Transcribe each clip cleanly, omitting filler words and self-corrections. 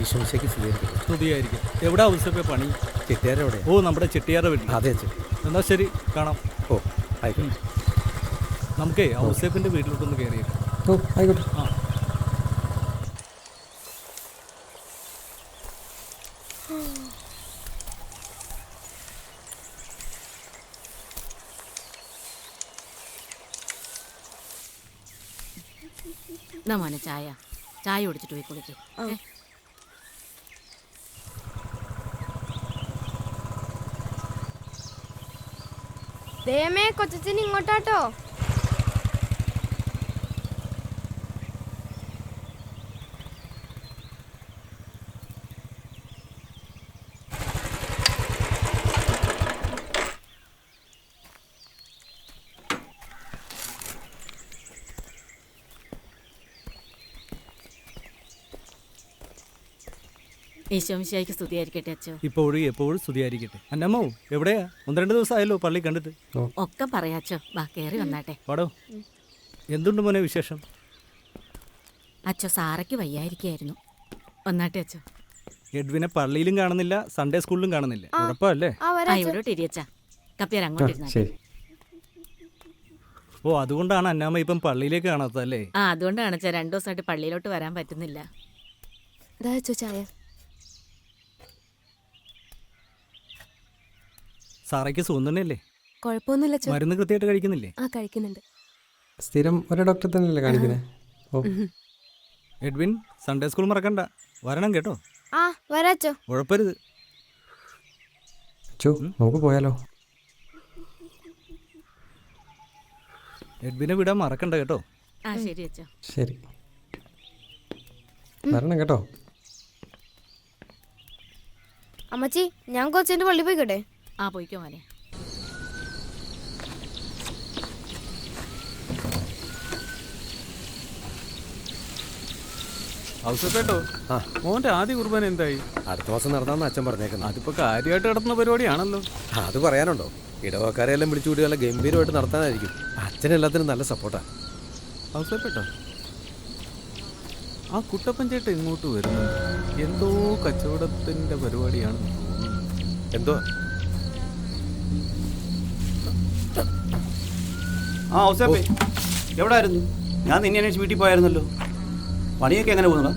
ഈശോയ്ക്ക് സ്വീകരിക്കും. സ്തുതിയായിരിക്കും. എവിടെ ഔസേപ്പേ പണി? ചെട്ടിയാരെവിടെ? ഓ, നമ്മുടെ ചെട്ടിയാരുടെ വീട്ടിൽ. അതെ അച്ഛൻ. എന്നാൽ ശരി, കാണാം. ഓ ആയിക്കോട്ടെ. നമുക്കേ ഔസേപ്പിൻ്റെ വീട്ടിലോട്ടൊന്ന് കയറിയേക്കാം. ഓ ആയിക്കോട്ടെ. ആ, മോനെ ചായ കുടിച്ചിട്ട് പോയി കുളിക്ക്. ദേമേ കൊച്ചച്ഛൻ ഇങ്ങോട്ടാട്ടോ. ഈശോമിശിഹായ്ക്ക് സ്തുതിയായിരിക്കട്ടെ അച്ചോ. ഇപ്പോഴും എപ്പോഴും സ്തുതിയായിരിക്കട്ടെ. അന്നമ്മോ എവിടെയാ? 1-2 ദിവസമായല്ലോ പള്ളി കണ്ടിട്ട്. ഒക്കെ പറയാച്ചോ. വാ, കയറി വന്നാട്ടെ. പാടോ, എന്തുണ്ട് മോനെ വിശേഷം? അച്ചോ, സാറയ്ക്ക് വയ്യായിരിക്കായിരുന്നു. വന്നാട്ടെ അച്ചോ. എഡ്വിനെ പള്ളിയിലും കാണുന്നില്ല, സൺഡേ സ്കൂളിലും കാണുന്നില്ല. കുഴപ്പമല്ലേ? ഇവിടോട്ട് ഇരിയച്ചാ. കപ്പിയാർ അങ്ങോട്ടിരുന്നാ. ഓ, അതുകൊണ്ടാണ് അന്നാമ്മ ഇപ്പം പള്ളിയിലേക്ക് കാണാത്തല്ലേ? അതുകൊണ്ടാണ് അച്ഛാ 2 ദിവസമായിട്ട് പള്ളിയിലോട്ട് വരാൻ പറ്റുന്നില്ല. ചായ. സാറയ്ക്ക് സുഖം തന്നെയല്ലേ? കുഴപ്പമൊന്നുമില്ല. മരുന്ന് കൃത്യമായിട്ട് കഴിക്കുന്നില്ലേ? കഴിക്കുന്നുണ്ട്. സ്ഥിരം ഒരേ ഡോക്ടറെ തന്നെയല്ലേ കാണിക്കുന്നത്? ഓ എഡ്വിൻ, സൺഡേ സ്കൂൾ മറക്കണ്ട, വരണം കേട്ടോ. വരാച്ചോ. ഉഴപ്പരുത്. അച്ചോ, നമുക്ക് പോയാലോ? എഡ്വിനെ വിടാൻ മറക്കണ്ട കേട്ടോ. ശരി അച്ഛാ. ശരി, വരണം കേട്ടോ. അമ്മച്ചി, ഞാൻ കൊച്ചിന്റെ പള്ളി പോയിക്കോട്ടെ? പോയിക്കോ മോനെ. ഔസേപ്പേട്ടോ, മോന്റെ ആദ്യ കുർബാന എന്തായി? അടുത്ത മാസം നടത്താമെന്ന് അച്ഛൻ പറഞ്ഞേക്കുന്നത്. അതിപ്പോ കാര്യമായിട്ട് നടത്തുന്ന പരിപാടിയാണല്ലോ. അത് പറയാനുണ്ടോ? ഇടവക്കാരെല്ലാം വിളിച്ചുകൂടി നല്ല ഗംഭീരമായിട്ട് നടത്താനായിരിക്കും. അച്ഛനെല്ലാത്തിനും നല്ല സപ്പോർട്ടാണ്. ഔസേപ്പേട്ടോ, ആ കുട്ടപ്പൻ ചേട്ടൻ ഇങ്ങോട്ട് വരുന്നു. എന്തോ കച്ചവടത്തിന്റെ പരിപാടിയാണെന്ന് തോന്നുന്നു. എന്തോ? ഔസേപ്പേ, എവിടായിരുന്നു? ഞാൻ നിന്നെ അന്വേഷിച്ച് വീട്ടിൽ പോയായിരുന്നല്ലോ. പണിയൊക്കെ എങ്ങനെ പോകുന്നടാ?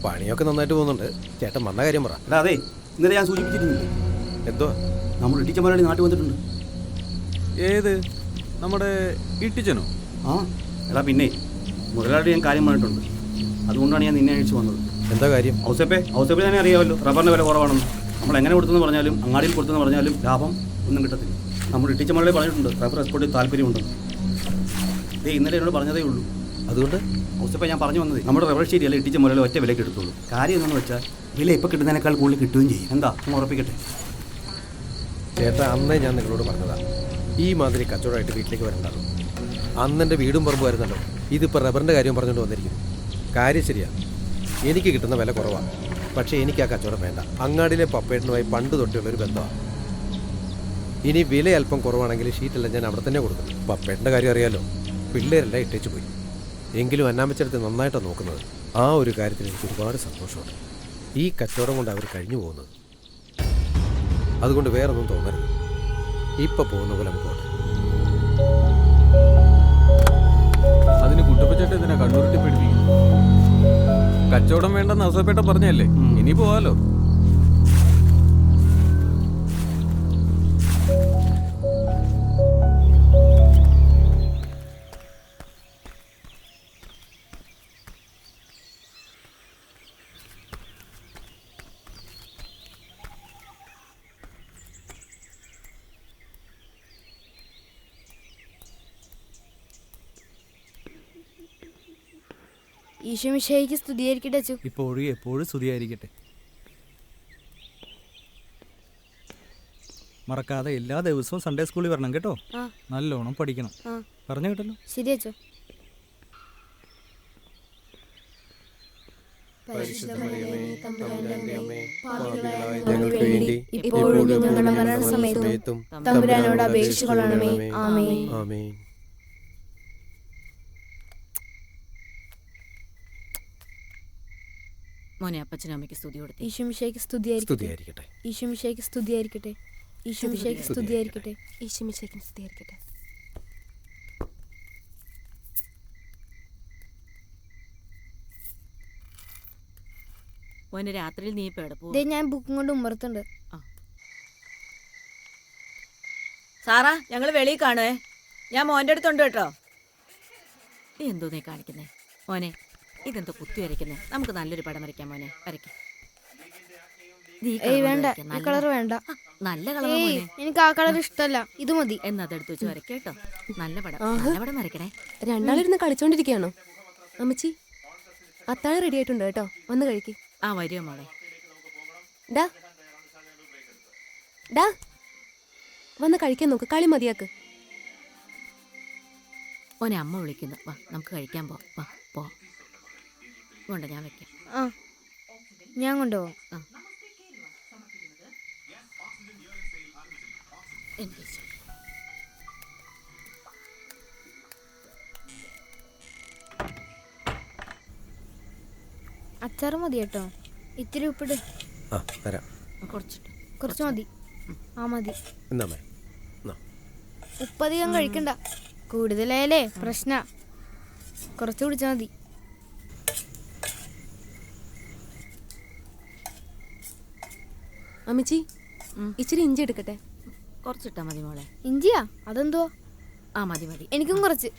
പണിയൊക്കെ നന്നായിട്ട് പോകുന്നുണ്ട്. ചേട്ടൻ വന്ന കാര്യം പറ. എടാ, അതെ, ഇന്നലെ ഞാൻ സൂചിപ്പിച്ചിരുന്നില്ലേ? എന്തോ? നമ്മൾ ഇട്ടിച്ചമ്മനാടി നാട്ടിൽ വന്നിട്ടുണ്ട്. ഏത്? നമ്മുടെ ഇട്ടിച്ചനോ? എടാ, പിന്നെ മുതലാളി ഞാൻ കാര്യം പറഞ്ഞിട്ടുണ്ട്. അതുകൊണ്ടാണ് ഞാൻ നിന്നെ അന്വേഷിച്ച് വന്നത്. എന്താ കാര്യം? ഔസേപ്പെ തന്നെ അറിയാമല്ലോ, റബ്ബറിന് വില കുറവാണെന്ന്. നമ്മൾ എങ്ങനെ കൊടുത്തെന്ന് പറഞ്ഞാലും അങ്ങാടിയിൽ കൊടുത്തെന്ന് പറഞ്ഞാലും ലാഭം ഒന്നും കിട്ടത്തില്ല. നമ്മൾ ഇട്ടിച്ച മകളെ പറഞ്ഞിട്ടുണ്ട് റബ്ബർ എക്സ്പോർട്ടിൽ താല്പര്യമുണ്ടെന്ന്. ഇന്നലെ എന്നോട് പറഞ്ഞതേ ഉള്ളൂ. അതുകൊണ്ട് ഔസേപ്പെ ഞാൻ പറഞ്ഞു വന്നത് നമ്മുടെ റബ്ബർ ഷീറ്റ് അല്ല ഇട്ടിച്ച മുതൽ ഒറ്റ വിലയ്ക്ക് എടുത്തുള്ളൂ. കാര്യം എന്താണെന്ന് വെച്ചാൽ വില ഇപ്പോൾ കിട്ടുന്നതിനേക്കാൾ കൂടുതൽ കിട്ടുകയും ചെയ്യും. എന്താ നമ്മൾ ഉറപ്പിക്കട്ടെ. ചേട്ടാ, അന്നേ ഞാൻ നിങ്ങളോട് പറഞ്ഞതാ ഈ മാതിരി കച്ചവടമായിട്ട് വീട്ടിലേക്ക് വരണ്ടാകും. അന്ന് എൻ്റെ വീടും പറമ്പുമായിരുന്നല്ലോ. ഇതിപ്പോൾ റബ്ബറിൻ്റെ കാര്യം പറഞ്ഞുകൊണ്ട് വന്നിരിക്കുന്നു. കാര്യം ശരിയാ, എനിക്ക് കിട്ടുന്ന വില കുറവാണ്. പക്ഷേ എനിക്ക് ആ കച്ചവടം വേണ്ട. അങ്ങാടിയിലെ പപ്പേട്ടനുമായി പണ്ട് തൊട്ടുള്ളൊരു ബന്ധമാണ്. ഇനി വില അല്പം കുറവാണെങ്കിൽ ഷീറ്റെല്ലാം ഞാൻ അവിടെ തന്നെ കൊടുക്കും. പപ്പേട്ടൻ്റെ കാര്യം അറിയാലോ, പിള്ളേരെല്ലാം ഇട്ടേച്ച് പോയി. എങ്കിലും അന്നാമച്ചെടുത്ത് നന്നായിട്ടാണ് നോക്കുന്നത്. ആ ഒരു കാര്യത്തിൽ എനിക്ക് ഒരുപാട് സന്തോഷമുണ്ട്. ഈ കച്ചവടം കൊണ്ട് അവർ കഴിഞ്ഞു പോകുന്നത്. അതുകൊണ്ട് വേറൊന്നും തോന്നരുത്. ഇപ്പം പോകുന്ന പോലെ നമുക്ക് പോട്ടെ. അതിന് കുട്ടപ്പച്ചേട്ട ഇതിനെ കണ്ണൂരിട്ടി പിടിപ്പിക്കും. കച്ചവടം വേണ്ടെന്ന് ഔസേപ്പേട്ട പറഞ്ഞല്ലേ, ഇനി പോവാലോ. ഈശോമിശിഹായ്ക്ക് സ്തുതിയായിരിക്കട്ടെ അച്ചു. ഇപ്പോഴും എപ്പോഴും സ്തുതിയായിരിക്കട്ടെ. മറക്കാതെ എല്ലാ ദിവസവും സൺഡേ സ്കൂളിൽ വരണം കേട്ടോ. നല്ലോണം പഠിക്കണം. പറഞ്ഞു കേട്ടല്ലോ. ശരി അച്ചു. ഞങ്ങൾക്ക് വേണ്ടി ഇപ്പോഴും ഞങ്ങളുടെ മരണസമയത്തും തമ്പുരാനോട് അപേക്ഷിച്ചുകൊള്ളണമേ. ആമേൻ. ആമേൻ. മോനെ അപ്പച്ചനും അമ്മയ്ക്ക് സ്തുതി കൊടുത്തു. ഈശോമിശിഹായ്ക്ക് സ്തുതിയായിരിക്കട്ടെ. സ്തുതിയായിരിക്കട്ടെ. ഈശോമിശിഹായ്ക്ക് സ്തുതിയായിരിക്കട്ടെ. ഈശോമിശിഹായ്ക്ക് സ്തുതിയായിരിക്കട്ടെ. ഈശോമിശിഹായ്ക്ക് സ്തുതിയായിരിക്കട്ടെ. മോനെ രാത്രിയിൽ നീ ഇപ്പം എവിടെ പോകും? ദേ ഞാൻ ബുക്കും കൊണ്ട് ഉമ്മറത്തുണ്ട്. സാറാ, ഞങ്ങൾ വെളിയിൽ കാണുവേ. ഞാൻ മോൻ്റെ അടുത്തുണ്ട് കേട്ടോ. നീ എന്തോ നീ കാണിക്കുന്നേ മോനെ? ഇതെന്തോ കുത്തി വരയ്ക്കുന്നേ? നമുക്ക് നല്ലൊരു പടം വരയ്ക്കാം മോനെ, വരയ്ക്കാം. വേണ്ട, ഈ കളർ വേണ്ട. നല്ല കളർ മോനെ. എനിക്ക് ആ കളർ ഇഷ്ടമല്ല, ഇത് മതി. എന്ന് അതെടുത്ത് വെച്ച് വരയ്ക്കാം കേട്ടോ. നല്ല പടം, നല്ല പടം വരയ്ക്കണേ. രണ്ടാളിരുന്ന് കളിച്ചോണ്ടിരിക്കുകയാണോ? അമ്മച്ചി, അത്താഴം റെഡി ആയിട്ടുണ്ട് കേട്ടോ, വന്ന് കഴിക്ക്. ആ വരുമോ മോളെ? ഡാ ഡാ വന്ന് കഴിക്കാൻ നോക്ക്, കളി മതിയാക്ക്. മോനെ അമ്മ വിളിക്കുന്നു, വാ നമുക്ക് കഴിക്കാൻ പോ. വാ പോ. കൊണ്ട ഞാൻ വെക്കാം. ആ, ഞാൻ കൊണ്ടുപോവാം. അച്ചാറ് മതി കേട്ടോ. ഇത്തിരി ഉപ്പിട്. ആ തരാം. കുറച്ച് മതി. ആ മതി. എന്താ ഉപ്പധികം കഴിക്കണ്ട, കൂടുതലായാലേ പ്രശ്ന. കുറച്ച് കുടിച്ചാൽ മതി. അമ്മച്ചി, ഇച്ചിരി ഇഞ്ചി എടുക്കട്ടെ. കുറച്ചിട്ടാ മതി മോളെ. ഇഞ്ചിയാ? അതെന്തുവാ? ആ മതി മതി. എനിക്കും കുറച്ച്.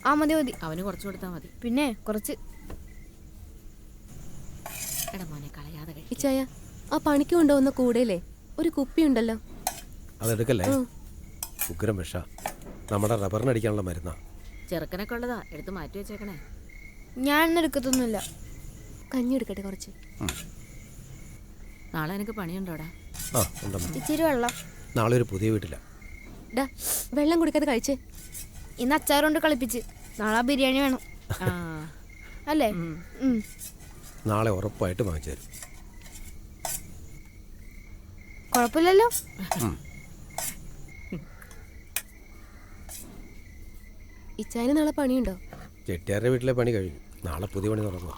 ആ മതി മതി. അവന് കുറച്ച് കൊടുത്താൽ മതി. പിന്നെ കുറച്ച്. എടാ മോനെ കളയാതെ കഴി. ഇച്ചായ, ആ പണിക്ക് കൊണ്ടുപോകുന്ന കൂടയില്ലേ ഒരു കുപ്പി ഉണ്ടല്ലോ, അതെടുക്കല്ലേ? ഉഗ്രം വിഷ, നമ്മുടെ റബ്ബറിനടിക്കാനുള്ള മരുന്നാ. ചെറുക്കനൊക്കെ ഉള്ളതാ, എടുത്ത് മാറ്റി വെച്ചേക്കണേ. ഞാൻ എടുക്കത്തൊന്നുമില്ല. കഞ്ഞി എടുക്കട്ടെ കുറച്ച്. നാളെ എനിക്ക് പണിയുണ്ടോടാ? ആ ഉണ്ടോ. ഇച്ചിരി വെള്ളം. നാളെ ഒരു പുതിയ വീട്ടില. ഡാ വെള്ളം കുടിക്കാതെ കഴിച്ചേ. ഇന്ന് അച്ചാറുകൊണ്ട് കളിപ്പിച്ച്, നാളെ ബിരിയാണി വേണം അല്ലേ? നാളെ ഉറപ്പായിട്ട് വാങ്ങിച്ചു തരും. കുഴപ്പമില്ലല്ലോ. ഇച്ചായന് നാളെ പണിയുണ്ടോ? ചെട്ടിയാരുടെ വീട്ടിലെ പണി കഴിഞ്ഞു, നാളെ പുതിയ പണി തുടങ്ങുക.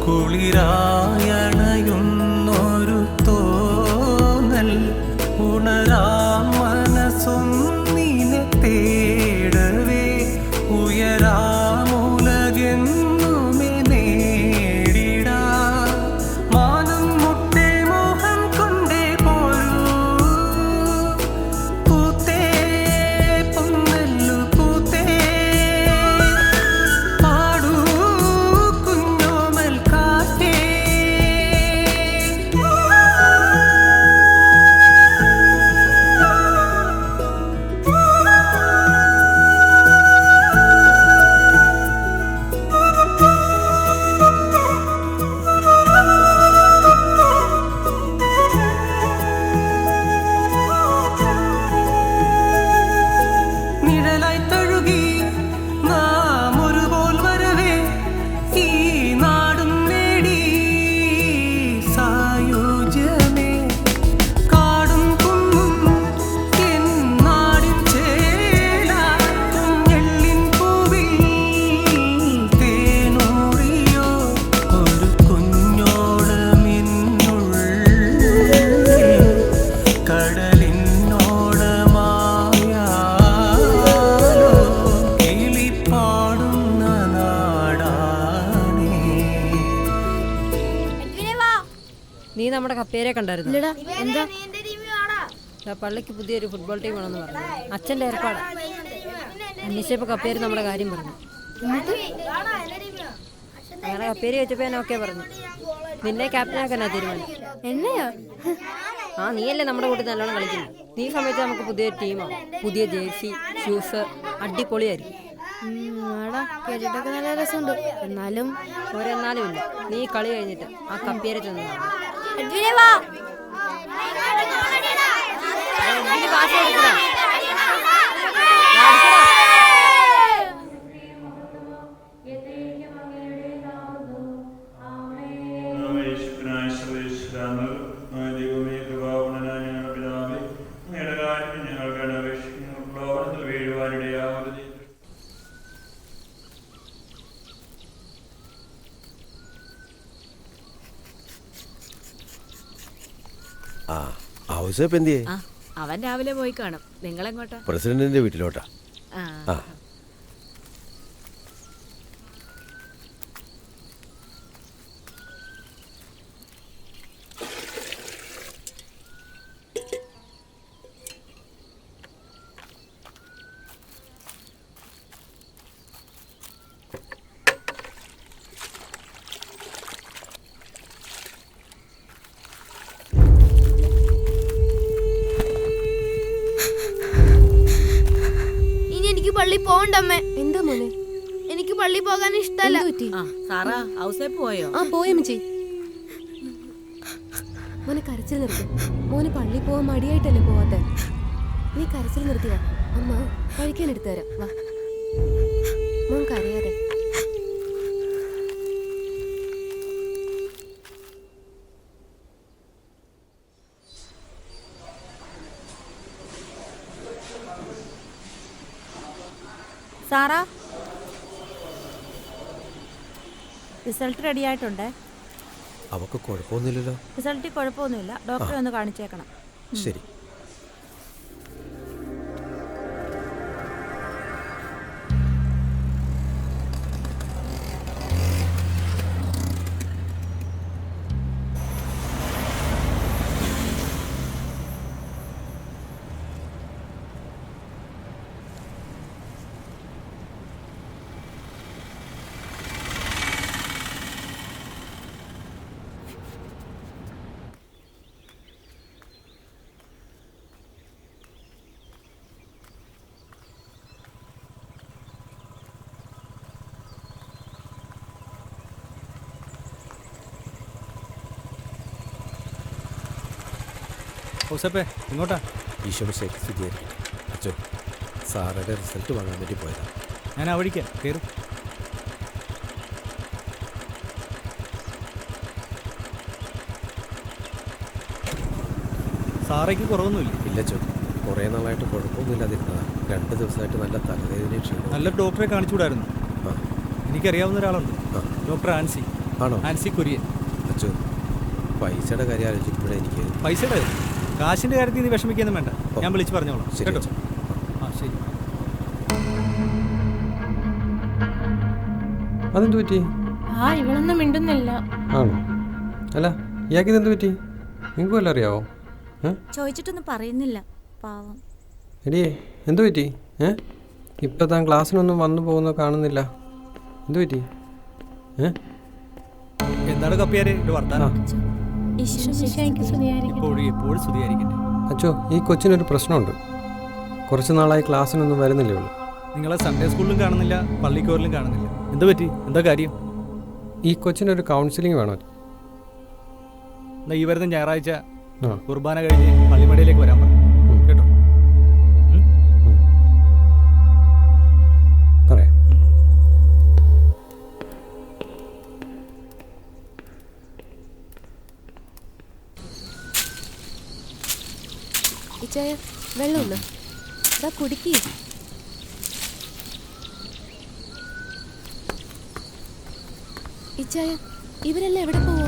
കുളിരായ നീ നമ്മുടെ കപ്പേരെ കണ്ടായിരുന്നു? ഇല്ലടാ. എന്താ? പള്ളിക്ക് പുതിയൊരു ഫുട്ബോൾ ടീം ആണെന്ന് പറഞ്ഞു. അച്ഛൻ്റെ ഏർപ്പാടാ. അന്വേഷിച്ചപ്പോൾ കപ്പേര് നമ്മുടെ കാര്യം പറഞ്ഞു. അങ്ങനെ കപ്പേര് വെച്ചപ്പോൾ ഞാൻ ഓക്കെ പറഞ്ഞു. നിന്നെ ക്യാപ്റ്റനാക്കാനാ തീരുമാനം. എന്നെയോ? ആ, നീയല്ലേ നമ്മുടെ കൂട്ടി നല്ലോണം കളിക്കുന്നത്. നീ സമയത്ത് നമുക്ക് പുതിയൊരു ടീമാണ്, പുതിയ ജേഴ്സി, ഷൂസ്, അടിപൊളിയായിരിക്കും. ആടാ, കേട്ടിട്ടൊക്കെ നല്ല രസമുണ്ട്. എന്നാലും ഒരെന്നാലും ഇല്ല. നീ കളി കഴിഞ്ഞിട്ട് ആ കപ്പേരെ ചെന്ന് ആ ഔസേപ്പ് എന്തിയേ? ആ അവൻ രാവിലെ പോയി കാണും. നിങ്ങളെങ്ങോട്ടാ? പ്രസിഡന്റിന്റെ വീട്ടിലോട്ടാ. ആ ആ ഇനി എനിക്ക് പള്ളി പോകണ്ടമ്മേ. എന്താ മോനെ? എനിക്ക് പള്ളി പോകാൻ ഇഷ്ടമല്ല. എന്ത് പറ്റി? ആ സാറാ ഔസേപ്പ് പോയോ? ആ പോയി അമ്മച്ചി. മോനെ കരച്ചിൽ നിർത്തി. മോന് പള്ളി പോവാൻ മടിയായിട്ടല്ലേ പോവാത്തെ? നീ കരച്ചിൽ നിർത്തിയ അമ്മ കഴിക്കാൻ എടുത്തു തരാം. വാ മോൻ കരയാതെ. സാറാ, റിസൾട്ട് റെഡി ആയിട്ടുണ്ട്. അവക്ക് കുഴപ്പമൊന്നുമില്ലല്ലോ. റിസൾട്ടിൽ കുഴപ്പമൊന്നുമില്ല. ഡോക്ടറെ ഒന്ന് കാണിച്ചേക്കണം. ശരി. ഔസേപ്പേ ഇങ്ങോട്ടാ. ഈശോമിശിഹായ്ക്ക് സ്തുതിയായിരിക്കട്ടെ. അച്ചോ, സാറുടെ റിസൾട്ട് വാങ്ങാൻ വേണ്ടി പോയതാ. ഞാൻ ആ വഴിക്കാം. കയറും. സാറയ്ക്ക് കുറവൊന്നുമില്ല? ഇല്ല ചോ, കുറേ നാളായിട്ട് കുഴപ്പമൊന്നുമില്ലാതിരുന്നതാ. 2 ദിവസമായിട്ട് നല്ല തലവേദനയും ക്ഷീണം. നല്ലൊരു ഡോക്ടറെ കാണിച്ചുകൂടായിരുന്നു? ആ എനിക്കറിയാവുന്ന ഒരാളുണ്ട്, ആ. ഡോക്ടർ ആൻസി. ആണോ? ആൻസി കുര്യൻ. അച്ചോ, പൈസയുടെ കാര്യം ആലോചിക്കുമ്പോഴേ എനിക്ക് പൈസയുടെ കാശിൻ്റെ കാര്യത്തിൽ നീ വിഷമിക്കൊന്നും വേണ്ട. ഞാൻ വിളിച്ച് പറഞ്ഞോളാം ശരി കേട്ടോ. അച്ചോ. ആ ശരി. അതെന്ത് പറ്റി? ആ ഇവളൊന്നും മിണ്ടുന്നില്ല. ആണോ? അല്ല, ഇയാൾക്ക് ഇതെന്ത് പറ്റി? നിങ്ങൾക്ക് വല്ലതും അറിയാവോ? ചോദിച്ചിട്ടൊന്നും പറയുന്നില്ല, പാവം. എടിയേ, എന്ത് പറ്റി? ഇപ്പം താൻ ക്ലാസ്സിനൊന്നും വന്നു പോകുന്ന കാണുന്നില്ല. എന്ത് പറ്റി? എന്താണ് കപ്പിയാരെ ഒരു വർത്താനം? എപ്പോഴും എപ്പോഴും സ്തുതിയായിരിക്കട്ടെ. അച്ചോ, ഈ കൊച്ചിനൊരു പ്രശ്നമുണ്ട്. കുറച്ച് നാളായി ക്ലാസ്സിനൊന്നും വരുന്നില്ലേ ഉള്ളൂ. നിങ്ങളെ സൺഡേ സ്കൂളിലും കാണുന്നില്ല, പള്ളിക്കോറിലും കാണുന്നില്ല. എന്ത് പറ്റി? എന്താ കാര്യം? ഈ കൊച്ചിനൊരു കൗൺസിലിംഗ് വേണോ? എന്നാ ഈ വരുന്ന ഞായറാഴ്ച ആ. കുർബാന കഴിഞ്ഞ് പള്ളിമടയിലേക്ക് വരാൻ പറഞ്ഞു കേട്ടോ. പറയാം. ഇച്ചായ വെള്ളം ഒന്ന് ഇതാ കുടിക്കി. ഇച്ചായ ഇവരെല്ലാം എവിടെ പോവോ?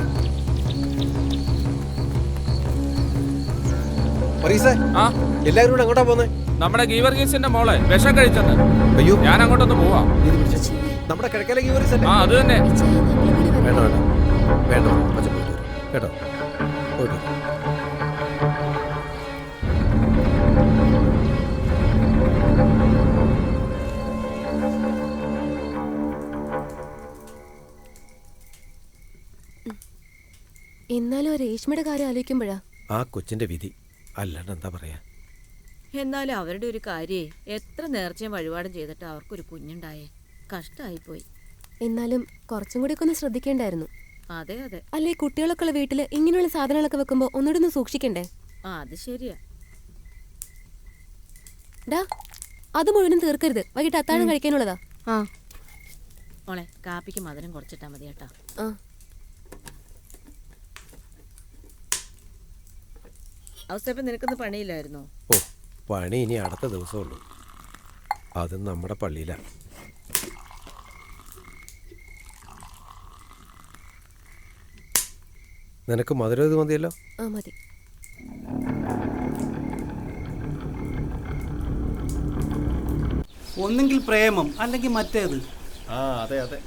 എല്ലാവരും കൂടെ അങ്ങോട്ടാ പോന്നെ? നമ്മുടെ ഗീവർഗീസിന്റെ മോളെ വിഷം കഴിച്ചെന്ന്. അയ്യോ, ഞാൻ അങ്ങോട്ടൊന്ന് പോവാം. നമ്മുടെ കിഴക്കലെ ഗീവർഗീസ് അല്ലേ? ആ അത് തന്നെ. ഇച്ചായ നമ്മൾ കൂടി വരാം. വേണ്ട വേണ്ട വേണ്ട, അച്ഛൻ പോയിട്ട് വരും കേട്ടോ. പോയിട്ട് എന്നാലും രേഷ്മയുടെ കാര്യം ആലോചിക്കുമ്പോഴാ ആ കൊച്ചിന്റെ വിധി അല്ലാണ്ട് എന്താ പറയാ. എന്നാലും അവരുടെ ഒരു കാര്യേ എത്ര നേർച്ചയും വഴിപാടും ചെയ്തിട്ട് അവർക്കൊരു കുഞ്ഞുണ്ടായേ. കഷ്ടമായിപ്പോയി. എന്നാലും കുറച്ചും കൂടി ഒക്കെ ഒന്ന് ശ്രദ്ധിക്കേണ്ടായിരുന്നു. അതെ അതെ. അല്ലെ കുട്ടികളൊക്കെ ഉള്ള വീട്ടില് ഇങ്ങനെയുള്ള സാധനങ്ങളൊക്കെ വെക്കുമ്പോ ഒന്നുകൂടി ഒന്ന് സൂക്ഷിക്കണ്ടേ? അത് ശരിയാ. ഡാ അത് മുഴുവനും തീർക്കരുത്, വൈകിട്ട് അത്താഴം കഴിക്കാനുള്ളതാ. ആ മോളെ കാപ്പിക്ക് മധുരം കുറച്ചിട്ടാ മതി കേട്ടാ. ആ അവസ്ഥ നിനക്കൊന്നും പണിയില്ലായിരുന്നോ? ഓ പണി ഇനി അടുത്ത ദിവസമുള്ളൂ. അതും നമ്മുടെ പള്ളിയിലാണ്. നിനക്ക് മധുരം ഇത് മതിയല്ലോ. ആ മതി. ഒന്നെങ്കിൽ പ്രേമം അല്ലെങ്കിൽ മറ്റേത്. ആ അതെ അതെ,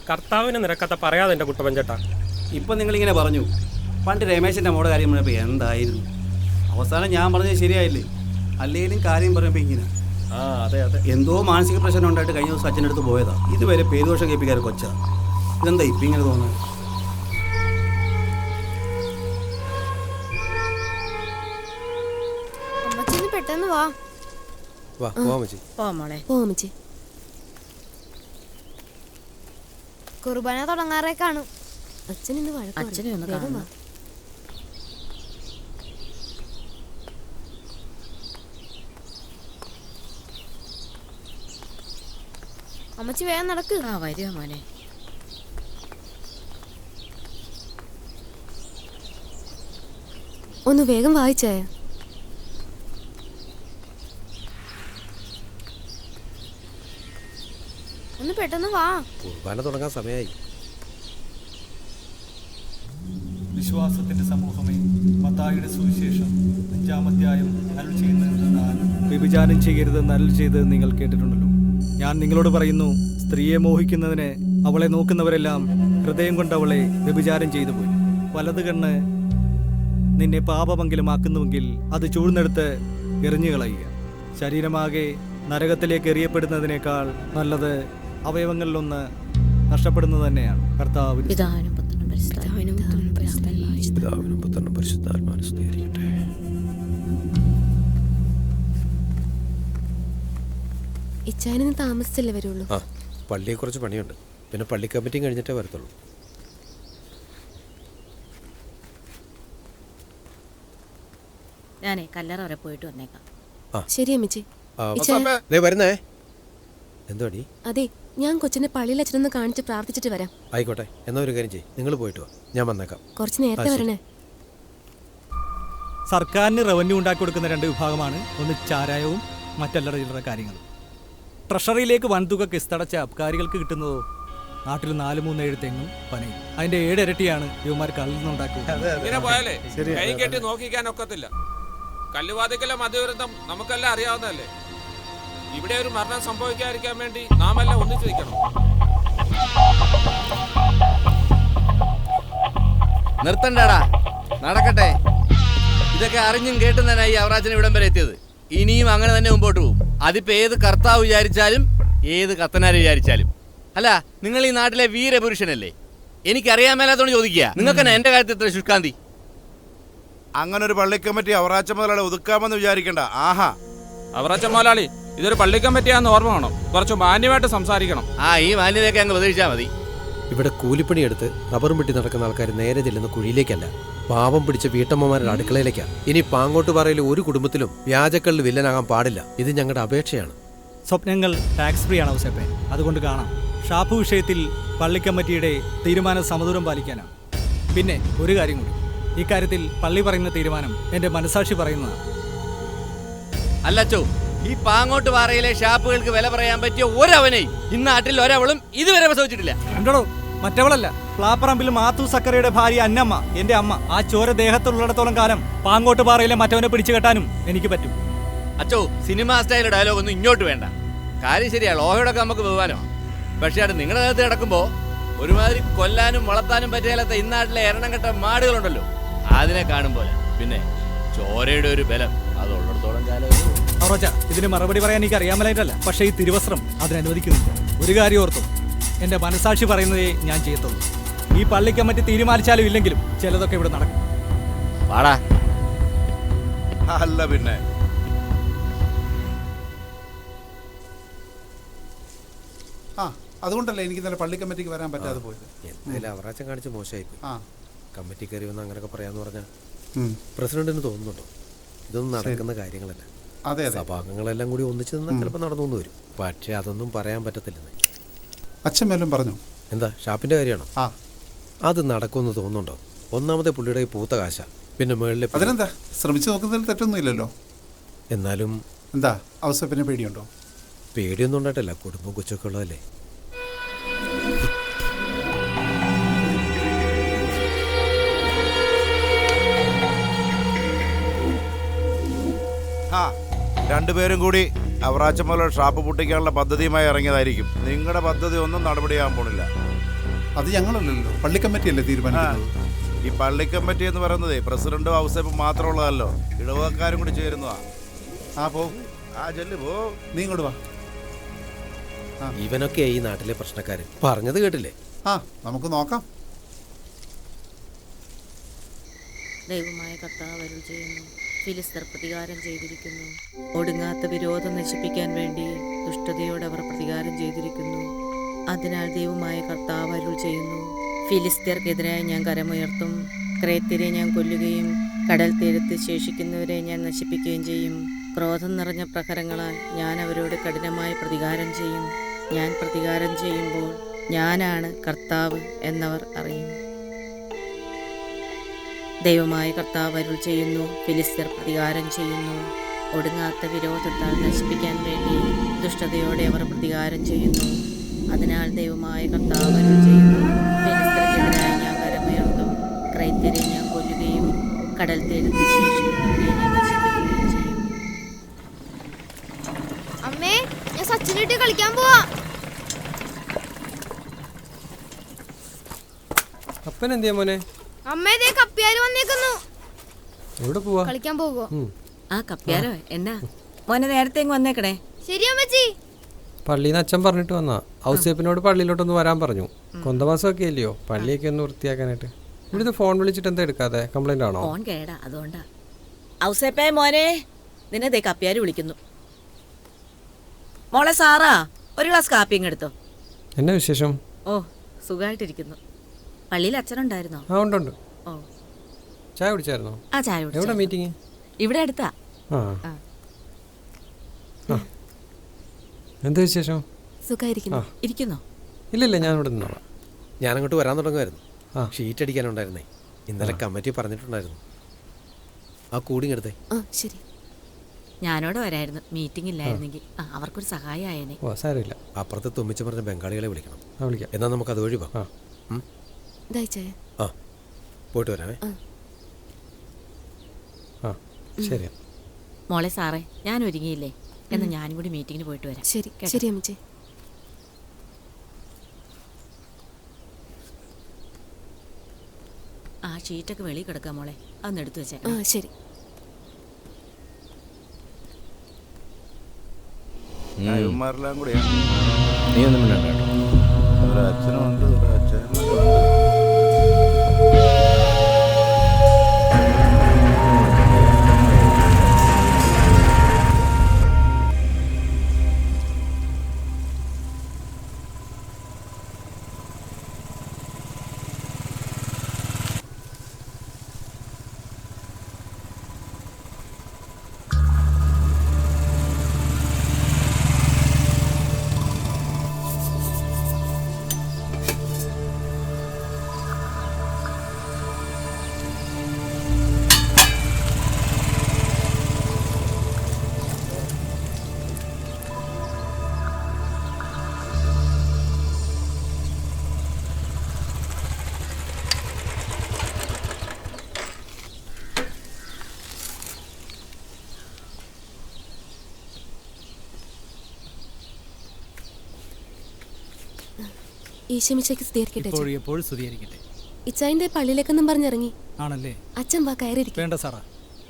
കർത്താവിന് നിരക്കഥ പറയാതെ എൻ്റെ കുട്ടപ്പൻ ചേട്ടാ. ഇപ്പം നിങ്ങളിങ്ങനെ പറഞ്ഞു, പണ്ട് രമേശൻ്റെ മോടെ കാര്യം പറഞ്ഞപ്പോൾ എന്തായിരുന്നു അവസാനം? ഞാൻ പറഞ്ഞത് ശരിയായില്ലേ? അല്ലെങ്കിലും കാര്യം പറയുമ്പോൾ ഇങ്ങനെ. ആ അതെ അതെ, എന്തോ മാനസിക പ്രശ്നം ഉണ്ടായിട്ട് കഴിഞ്ഞ ദിവസം അച്ഛൻ്റെ അടുത്ത് പോയതാ. ഇതുവരെ പേരുദോഷം കേൾപ്പിക്കാറ് കൊച്ചാ. ഇതെന്താ ഇപ്പം ഇങ്ങനെ തോന്നുന്നത്? അമ്മച്ചി പെട്ടെന്ന് വാ. വാ പോവാ മച്ചി. പോ മോളെ. പോമിച്ചി. കുർബാന തുടങ്ങാറേ കാണും. അച്ഛൻ ഇന്ന് അച്ഛനെ ഒന്ന് കാണണം. അമ്മച്ചി വേഗം നടക്ക്. ആ വരിക മോനെ. ഒന്ന് വേഗം വായിച്ചേ. ഒന്ന് പെട്ടെന്ന് വാ. കുർബാന തുടങ്ങാൻ സമയമായി. വിശ്വാസത്തിന്റെ സമൂഹമേ, മത്തായിയുടെ സുവിശേഷം 5-ാം അധ്യായം അരുൾ ചെയ്യുന്നതെന്നാൽ വ്യഭിചാരം ചെയ്യരുതെന്ന് അരുൾ ചെയ്ത് നിങ്ങൾ കേട്ടിട്ടുണ്ടല്ലോ. ഞാൻ നിങ്ങളോട് പറയുന്നു, സ്ത്രീയെ മോഹിക്കുന്നതിന് അവളെ നോക്കുന്നവരെല്ലാം ഹൃദയം കൊണ്ട് അവളെ വ്യഭിചാരം ചെയ്തു പോയി. വലത് കണ്ണ് നിന്നെ പാപമംഗലമാക്കുന്നുവെങ്കിൽ അത് ചൂഴ്ന്നെടുത്ത് എറിഞ്ഞു കളയുക. ശരീരമാകെ നരകത്തിലേക്ക് എറിയപ്പെടുന്നതിനേക്കാൾ നല്ലത് അവയവങ്ങളിലൊന്ന് നഷ്ടപ്പെടുന്നത് തന്നെയാണ്. കർത്താവ് പിതാവിനും പുത്രനും പിതാവിനും പുത്രനും പരിശുദ്ധാത്മാവിനും സ്തുതിയായിരിക്കട്ടെ. ഇച്ചായനിന്ന് താമസിച്ചല്ലേ വരുള്ളൂ. ആ പള്ളിയെ കുറച്ച് പണിയുണ്ട്. പിന്നെ പള്ളി കമ്മിറ്റിയും കഴിഞ്ഞിട്ടേ വരത്തുള്ളൂ. ഞാനേ കല്ലറ വരെ പോയിട്ട് വന്നേക്കാം. ശരി അമ്മച്ചി. വരുന്നേ. എന്തോടി? അതെ, ഞാൻ കൊച്ചിനെ പള്ളിയിൽ അച്ഛനൊന്ന് കാണിച്ച് പ്രാർത്ഥിച്ചിട്ട് വരാം. ആയിക്കോട്ടെ, എന്നാ ഒരു കാര്യം ചെയ്യ്, നിങ്ങൾ പോയിട്ട് വാ, ഞാൻ വന്നേക്കാം. കുറച്ച് നേരത്തെ വരണേ. സർക്കാരിന് റവന്യൂ ഉണ്ടാക്കി കൊടുക്കുന്ന 2 വിഭാഗമാണ്. ഒന്ന് ചാരായവും മറ്റല്ലറ ചില്ലറ കാര്യങ്ങളും. ട്രഷറിയിലേക്ക് വൻതുക കിസ്തടച്ച അബ്കാരികൾക്ക് കിട്ടുന്നതോ നാട്ടിൽ 4-3-7 തെങ്ങും പനയും. അതിന്റെ 7 ഇരട്ടിയാണ് ഇവന്മാർ കള്ളിൽ നിന്നുണ്ടാക്കുക. ഇങ്ങനെ പോയാലേ കൈ കെട്ടി നോക്കിക്കാൻ ഒക്കത്തില്ല. കല്ലുവാതിക്കലെ മദ്യവൃത്തം നമുക്കെല്ലാം അറിയാവുന്നതല്ലേ. ഇവിടെ ഒരു മരണം സംഭവിക്കാതിരിക്കാൻ വേണ്ടി നാം എല്ലാം ഒന്നിച്ചു നിൽക്കണം. നിർത്തണ്ടടാ, നടക്കട്ടെ. ഇതൊക്കെ അറിഞ്ഞും കേട്ടും തന്നെ ഈ അവറാച്ചൻ ഇവിടം വരെ എത്തിയത്. ഇനിയും അങ്ങനെ തന്നെ മുമ്പോട്ട് പോകും. അതിപ്പോ ഏത് കർത്താവ് വിചാരിച്ചാലും ഏത് കത്തനാര് വിചാരിച്ചാലും. അല്ല, നിങ്ങൾ ഈ നാട്ടിലെ വീരപുരുഷനല്ലേ? എനിക്കറിയാൻ മേലാത്തോണ്ട് ചോദിക്കുക. നിങ്ങൾക്ക് തന്നെ എന്റെ കാര്യത്തിൽ എത്ര ശുഷ്കാന്തി? അങ്ങനെ ഒരു പള്ളി കമ്മിറ്റി അവറാച്ച മുതലാളി ഒതുക്കാമെന്ന് വിചാരിക്കണ്ട. ആഹാ, അവറാച്ച മുതലാളി, ഇതൊരു പള്ളിക്കാൻ പറ്റിയാന്ന് ഓർമ്മ വേണം. കുറച്ച് മാന്യമായിട്ട് സംസാരിക്കണം. ഈ മാന്യതയൊക്കെ അങ്ങ് പ്രതീക്ഷിച്ചാൽ മതി. ഇവിടെ കൂലിപ്പണിയെടുത്ത് റബ്ബറും വെട്ടി നടക്കുന്ന ആൾക്കാർ നേരെ ചെല്ലുന്ന കുഴിയിലേക്കല്ല, പാവം പിടിച്ച വീട്ടമ്മമാരുടെ അടുക്കളയിലേക്കാണ്. ഇനി പാങ്ങോട്ടുപാറയിലെ ഒരു കുടുംബത്തിലും വ്യാജക്കള്ളിൽ വില്ലനാകാൻ പാടില്ല. ഇത് ഞങ്ങളുടെ അപേക്ഷയാണ്. സ്വപ്നങ്ങൾ ടാക്സ് ഫ്രീ ആണ് ഔസേപ്പേ, അതുകൊണ്ട് കാണാം. ഷാപ്പ് വിഷയത്തിൽ പള്ളി കമ്മിറ്റിയുടെ തീരുമാനം സമദൂരം പാലിക്കാനാണ്. പിന്നെ ഒരു കാര്യം കൂടി, ഈ കാര്യത്തിൽ പള്ളി പറയുന്ന തീരുമാനം എന്റെ മനസാക്ഷി പറയുന്നതാണ്. അല്ലച്ചോ, ഈ പാങ്ങോട്ട് പാറയിലെ ഷാപ്പുകൾക്ക് വില പറയാൻ പറ്റിയ ഒരവനെയും ഇന്നാട്ടിൽ ഒരവളും ഇതുവരെ പ്രസവിച്ചിട്ടില്ല. ഉണ്ടോ? മറ്റവളല്ല, പ്ലാപ്പറമ്പിൽ മാത്തു സക്കറിയുടെ ഭാര്യ അന്നമ്മ, എന്റെ അമ്മ. ആ ചോര ദേഹത്തുള്ളിടത്തോളം കാലം പാങ്ങോട്ട് പാറയിലെ മറ്റവനെ പിടിച്ചു കെട്ടാനും എനിക്ക് പറ്റും. അച്ചോ, സിനിമാ സ്റ്റൈൽ ഡയലോഗ് ഒന്നും ഇങ്ങോട്ട് വേണ്ട. കാര്യം ശരിയാ, ലോഹയോടൊക്കെ നമുക്ക് ബഹുമാനമാണ്. പക്ഷെ അത് നിങ്ങളുടെ ദേഹത്ത് കിടക്കുമ്പോ ഒരുമാതിരി കൊല്ലാനും വളർത്താനും പറ്റിയാലത്തെ ഇന്നാട്ടിലെ എരണം കെട്ട മാടുകളുണ്ടല്ലോ, അതിനെ കാണുമ്പോൾ പിന്നെ ചോരയുടെ ഒരു ബലം അതുള്ളിടത്തോളം കാലം. അവറോച്ച, ഇതിന് മറുപടി പറയാൻ എനിക്ക് അറിയാമലായിട്ടല്ല, പക്ഷേ ഈ തിരുവസ്ത്രം അതിനനുവദിക്കുന്നില്ല. ഒരു കാര്യം ഓർത്തു, എൻ്റെ മനസാക്ഷി പറയുന്നതേ ഞാൻ ചെയ്യത്തുള്ളൂ. ഈ പള്ളി കമ്മിറ്റി തീരുമാനിച്ചാലും ഇല്ലെങ്കിലും ചിലതൊക്കെ ഇവിടെ നടക്കും. പാടാ. അല്ല പിന്നെ ആ അതുകൊണ്ടല്ലേ എനിക്ക് ഇന്നലെ പള്ളി കമ്മിറ്റിക്ക് വരാൻ പറ്റാതെ പോയത്. എന്തായാലും അവറാച്ചൻ കാണിച്ച് മോശമായിപ്പോയി. ആ കമ്മിറ്റി കയറി വന്ന് അങ്ങനെയൊക്കെ പറയാന്ന് പറഞ്ഞാൽ പ്രസിഡന്റിന് തോന്നുന്നുണ്ടോ ഇതൊന്നും നടക്കുന്ന കാര്യങ്ങളല്ല? അതെ അതെ, സഭാംഗങ്ങളെല്ലാം കൂടി ഒന്നിച്ച് നിന്നാൽ ചിലപ്പോൾ നടന്നു എന്ന് വരും. പക്ഷേ അതൊന്നും പറയാൻ പറ്റത്തില്ലെന്ന്. അച്ഛൻ മേലും പറഞ്ഞു. എന്താ ഷാപ്പിന്റെ കാര്യമാണോ? ആ അത് നടക്കുമെന്ന് തോന്നുന്നുണ്ടോ? ഒന്നാമത്തെ പുള്ളിയുടെ ഈ പൂത്ത കാശ, പിന്നെ മേളിലെ അതിനെന്താ, ശ്രമിച്ചു നോക്കുന്നതിൽ തെറ്റൊന്നും ഇല്ലല്ലോ. എന്നാലും എന്താ അവസ്ഥ, പിന്നെ പേടിയുണ്ടോ? പേടിയൊന്നും ഉണ്ടായിട്ടില്ല, കുടുംബം കൊച്ചൊക്കെ ഉള്ളതല്ലേ. ആ രണ്ടുപേരും കൂടി അവറാച്ചൻ മുതലുള്ള ഷാപ്പ് പൊട്ടിക്കാനുള്ള പദ്ധതിയുമായി ഇറങ്ങിയതായിരിക്കും. നിങ്ങളുടെ പദ്ധതി ഒന്നും നടപടിയാകാൻ പോണില്ല. അത് ഞങ്ങളല്ലല്ലോ, പള്ളി കമ്മിറ്റിയല്ലേ തീരുമാനിക്കുന്നത്. ഈ പള്ളി കമ്മിറ്റി എന്ന് പറയുന്നത് പ്രസിഡന്റും ഔസേപ്പും മാത്രമുള്ളതല്ലോ, ഇടവകക്കാരും കൂടി ചേരുന്നതാ. ആ പോ, ആ ചെല്ലു പോ, നീ ഇങ്ങോട്ട് വാ. ഇവനൊക്കെ ഈ നാട്ടിലെ പ്രശ്നക്കാരൻ, പറഞ്ഞത് കേട്ടില്ലേ? ആ നമുക്ക് നോക്കാം. ദൈവമായ കർത്താവ് അരുൾ ചെയ്യുന്നു, ഫിലിസ്തർ പ്രതികാരം ചെയ്തിരിക്കുന്നു. ഒടുങ്ങാത്ത വിരോധം നശിപ്പിക്കാൻ വേണ്ടി ദുഷ്ടതയോടെ അവർ പ്രതികാരം ചെയ്തിരിക്കുന്നു. അതിനാൽ ദൈവമായ കർത്താവ് അരുൾ ചെയ്യുന്നു, ഫിലിസ്തീർക്കെതിരായി ഞാൻ കരമുയർത്തും. ക്രേത്യരെ ഞാൻ കൊല്ലുകയും കടൽ തീരത്ത് ശേഷിക്കുന്നവരെ ഞാൻ നശിപ്പിക്കുകയും ചെയ്യും. ക്രോധം നിറഞ്ഞ പ്രഹരങ്ങളാൽ ഞാൻ അവരോട് കഠിനമായി പ്രതികാരം ചെയ്യും. ഞാൻ പ്രതികാരം ചെയ്യുമ്പോൾ ഞാനാണ് കർത്താവ് എന്നവർ അറിയും. ദൈവമായ കർത്താവ് അരുൾ ചെയ്യുന്നു, ഫിലിസ്തീർ പ്രതികാരം ചെയ്യുന്നു. ഒടുങ്ങാത്ത വിരോധത്താൽ നശിപ്പിക്കാൻ വേണ്ടി ദുഷ്ടതയോടെ അവർ പ്രതികാരം ചെയ്യുന്നു. അതിനാൽ ദൈവമായ കർത്താവ് അരുൾ ചെയ്യുന്നു, ഫിലിസ്തീർക്കെതിരായി ഞാൻ കരമുയർത്തും. ക്രൈത്യരെ ഞാൻ കൊല്ലുകയും കടൽ തീരത്ത് ശേഷിക്കുന്നവരെ ഞാൻ നശിപ്പിക്കുകയും ചെയ്യും. അമ്മേ, ഞാൻ സച്ചിനിട്ട് കളിക്കാൻ പോവാ. അപ്പൻ എന്തിയാ മോനെ? അമ്മേ, ദേ കപ്പിയാര് വന്നേക്കുന്നു. എവിടെ പോവാ? കളിക്കാൻ പോകുവോ? ആ കപ്പ്യാരോ, എന്നാ മോനെ നേരത്തെ ഇങ്ങ് വന്നേക്കണേ. ശരി അമ്മച്ചി. പള്ളിന്ന് അച്ഛൻ പറഞ്ഞിട്ട് വന്നാ ഔസേപ്പിനോട് പള്ളിയിലോട്ടൊന്ന് വരാൻ പറഞ്ഞു. കൊന്തമാസമൊക്കെ ഇല്ലയോ, പള്ളിയൊക്കെ ഒന്ന് വൃത്തിയാക്കാനായിട്ട്. ഇവിടുത്തെ ഫോൺ വിളിച്ചിട്ട് എന്താ എടുക്കാതെ? കംപ്ലൈന്റ് ആണോ? ഫോൺ കേടാ, അതുകൊണ്ടാ. ഔസേപ്പേ മോനെ, നിന്നെ ദേ കപ്പ്യാര് വിളിക്കുന്നു. മോളെ സാറാ, ഒരു ഗ്ലാസ് കാപ്പിയും എടുത്തോ. എന്നാ വിശേഷം? ഓ, സുഖമായിട്ടിരിക്കുന്നു. പള്ളിയിൽ അച്ഛനുണ്ടായിരുന്നോ? ആ ഉണ്ട്. ഓ, ചായ കുടിച്ചായിരുന്നോ? ആ ചായ കുടിച്ചു. എവിടെ മീറ്റിംഗ്? ഇവിടെ അടുത്താ. ആ എന്താ വിശേഷം? ഇരിക്കുന്നോ? ഇല്ലില്ല, ഞാൻ ഇവിടെ നിന്നോളാം. ഞാനങ്ങോട്ട് വരാൻ തുടങ്ങുമായിരുന്നു. ഷീറ്റ് അടിക്കാനുണ്ടായിരുന്നേ, ഇന്നലെ കമ്മിറ്റി പറഞ്ഞിട്ടുണ്ടായിരുന്നു. ആ കൂടിങ് എടുത്തേ. ശരി. ഞാനോട് വരായിരുന്നു, മീറ്റിംഗ് ഇല്ലായിരുന്നെങ്കിൽ. അവർക്കൊരു സഹായമായേനെ. ഓ സാരമില്ല. അപ്പുറത്ത് തുമ്മിച്ച് പറഞ്ഞ ബംഗാളികളെ വിളിക്കണം. വിളിക്കാം. എന്നാൽ നമുക്ക് അതുവഴി പോകാം. ആ പോയിട്ട് വരാമേ. ശരി. മോളെ സാറേ, ഞാൻ ഒരുങ്ങിയില്ലേ? എന്നാൽ ഞാനും കൂടി മീറ്റിങ്ങിന് പോയിട്ട് വരാം. ശരി ശരി അമ്മച്ചി. ആ ഷീറ്റൊക്കെ വെളിയിൽ കിടക്കാം മോളെ, അതൊന്ന് എടുത്തു വെച്ചേ. ശരി. ഇവന്മാരെല്ലാം കൂടിയാ. നീ ഒന്നും മിണ്ടണ്ട കേട്ടോ. ഒരച്ഛനുണ്ട്, ഒരച്ഛനുണ്ട്. ഈശോമിശിഹായ്ക്ക് സ്തുതിയായിരിക്കട്ടെ. എപ്പോഴും സ്തുതിയായിരിക്കട്ടെ. ഇച്ചായന്റെ പള്ളിയിലേക്കൊന്നും പറഞ്ഞിറങ്ങി. ആണല്ലേ? അച്ഛൻ വാ, കയറിയിരിക്കും. വേണ്ട സാറാ,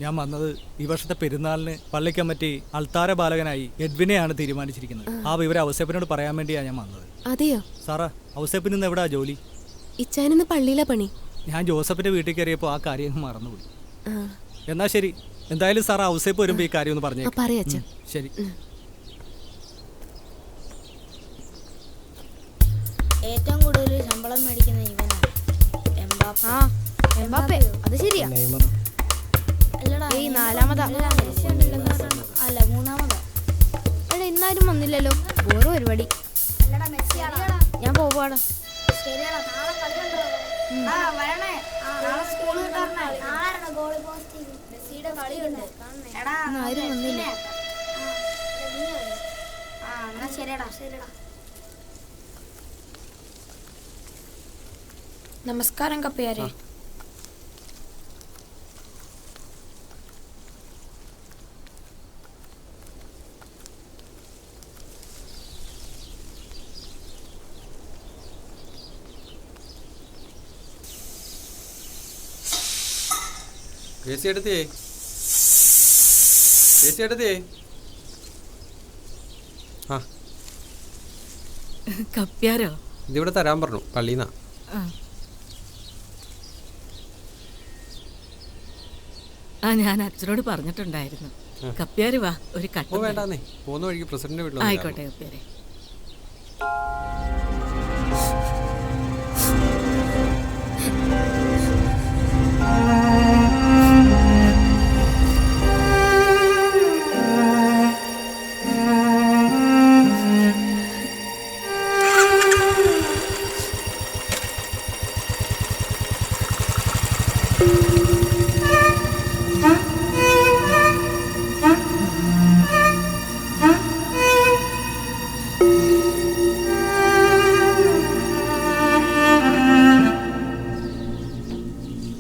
ഞാൻ വന്നത് ഈ വർഷത്തെ പെരുന്നാളിന് പള്ളി കമ്മിറ്റി അൾത്താര ബാലകനായി എഡ്വിനെയാണ് തീരുമാനിച്ചിരിക്കുന്നത്. ആ വിവരം ഔസേപ്പിനോട് പറയാൻ വേണ്ടിയാണ് ഞാൻ വന്നത്. അതെയോ? സാറാ, ഔസേപ്പിന് ഇന്ന് എവിടാ ജോലി? ഇച്ചായനിന്ന് പള്ളിയിലെ പണി. ഞാൻ ജോസഫിന്റെ വീട്ടിൽ കയറിയപ്പോൾ ആ കാര്യം മറന്നുപോയി. എന്നാ ശരി, എന്തായാലും സാറാ ഔസേപ്പ് വരുമ്പോൾ ഈ കാര്യം ഒന്ന് പറഞ്ഞു. പറയാ. ശരി. ഏറ്റവും കൂടുതൽ ശമ്പളം മേടിക്കുന്ന ഇവനാണ് എംബാപ്പെ. അത് ശരിയാ. നാലാമതാ. അല്ല, മൂന്നാമതാ. എടാ, ഇന്നാരും വന്നില്ലല്ലോ. ഓരോ പരിപാടി. ഞാൻ പോവാടാ. ആരും വന്നില്ല. നമസ്കാരം കപ്പയാരെ. കപ്പ്യാരോ? ഇതിവിടെ തരാൻ പറഞ്ഞു പള്ളിന്നാ. ഞാൻ അച്ഛനോട് പറഞ്ഞിട്ടുണ്ടായിരുന്നു. കപ്പ്യാര് വാ, ഒരു കട്ട്. വേണ്ടാന്നേ, പോകുന്ന വഴിക്ക് പ്രസിഡന്റ് വീട്ടിൽ. ആയിക്കോട്ടെ കപ്പ്യാരെ.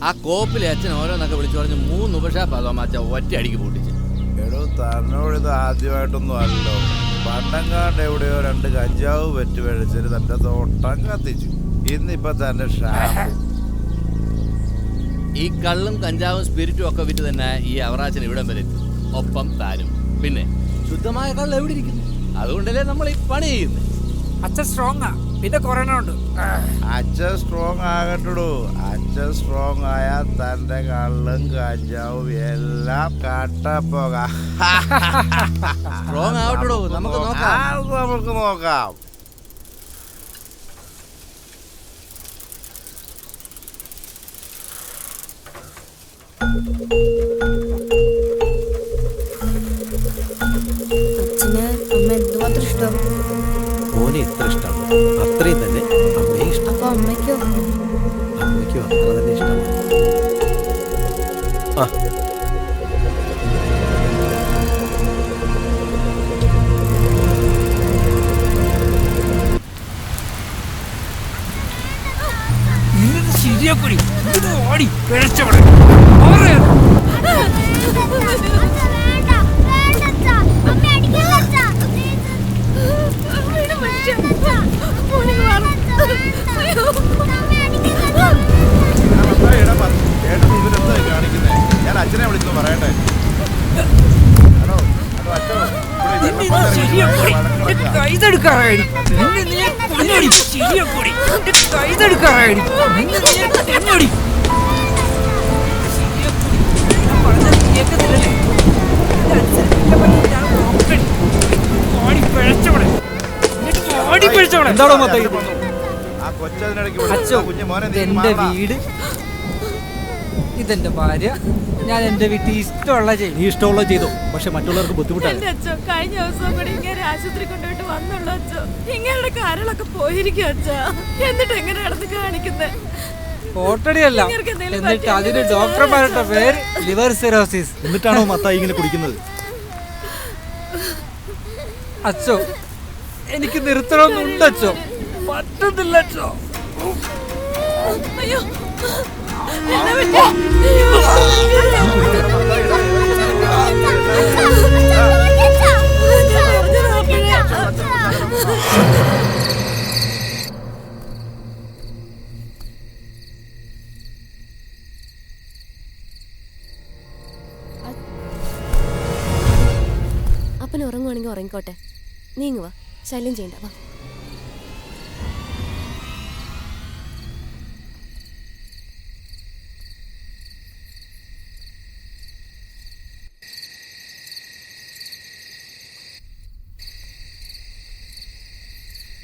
ആ കോപ്പിലെ അച്ഛൻ ഓരോന്നൊക്കെ വിളിച്ചു പറഞ്ഞ് 3 ഉപഷാപ്പാകാൻ മാച്ച ഒറ്റ അടിക്ക് പൊട്ടിച്ച്. എടോ, തന്നോട് ഇത് ആദ്യമായിട്ടൊന്നും അല്ലോ. പണ്ടങ്ങാണ്ട് എവിടെയോ 2 കഞ്ചാവ് വെറ്റ് മേടിച്ചിട്ട് തന്റെ തോട്ടം കത്തിച്ചു. ഇന്നിപ്പൊ തന്റെ ഷാമ്പു. ഈ കള്ളും കഞ്ചാവും സ്പിരിറ്റും ഒക്കെ വിറ്റ് തന്നെ ഈ അവറാച്ചൻ ഇവിടം വരെ എത്തി. ഒപ്പം താനും. പിന്നെ ശുദ്ധമായ കള്ള് എവിടെ ഇരിക്കുന്നു? അതുകൊണ്ടല്ലേ നമ്മൾ ഈ പണി ചെയ്യുന്നത്. അച്ഛൻ സ്ട്രോങ്ങാ, പിന്നെ കൊറോണ ഉണ്ട്. അച്ഛൻ സ്ട്രോങ് ആകട്ടോ. അച്ഛൻ സ്ട്രോങ് ആയാൽ തന്റെ കള്ളും കഞ്ചാവും എല്ലാം കട്ടപ്പോകാം. സ്ട്രോങ് ആവട്ടോ, നമുക്ക് നോക്കാം. അച്ഛന് അമ്മ എന്തുമാത്രം ഇഷ്ടം? മോനെ എത്ര ഇഷ്ടമാണ് അത്രയും തന്നെ അമ്മയെ ഇഷ്ടം. അപ്പൊ അമ്മയ്ക്കോ? അമ്മയ്ക്കും അത്ര തന്നെ ഇഷ്ടമാണ്. ശരിയാക്കുടി ഓടി പിഴച്ചവിടെ. ഞാൻ അച്ഛനെ വിളിച്ചു പറയട്ടെ. എന്താണോ മൊത്തം? എന്റെ വീട്, ഇതെന്റെ ഭാര്യ, ഞാൻ എന്റെ വീട്ടിൽ ഇഷ്ടമുള്ള ചെയ്യും. നീ ഇഷ്ടമുള്ള ചെയ്തോ, പക്ഷെ മറ്റുള്ളവർക്ക് ബുദ്ധിമുട്ടാണ്. കഴിഞ്ഞ ദിവസം കൂടി ഇങ്ങനെ ആശുപത്രി കൊണ്ടുപോയിട്ട് വന്നുള്ളൂ അച്ഛോ. ഇങ്ങനെയുള്ള കാര്യങ്ങളൊക്കെ പോയിരിക്കും അച്ഛാ. എന്നിട്ട് എങ്ങനെ നടന്ന് കാണിക്കുന്നത്? ഓട്ടടിയല്ല, എന്നിട്ട് അതിന് ഡോക്ടർമാരുടെ പേര് ലിവർ സിറോസിസ്. എന്നിട്ടാണോ മത്തായി ഇങ്ങനെ കുടിക്കുന്നത്? അച്ഛോ, എനിക്ക് നിർത്തണമെന്നുണ്ട് അച്ഛോ, പറ്റുന്നില്ല അച്ഛോ. അയ്യോ, ഉറങ്ങുവാണെങ്കിൽ ഉറങ്ങിക്കോട്ടെ. നീങ്ങുവാ, ശല്യം ചെയ്യണ്ട. വാ.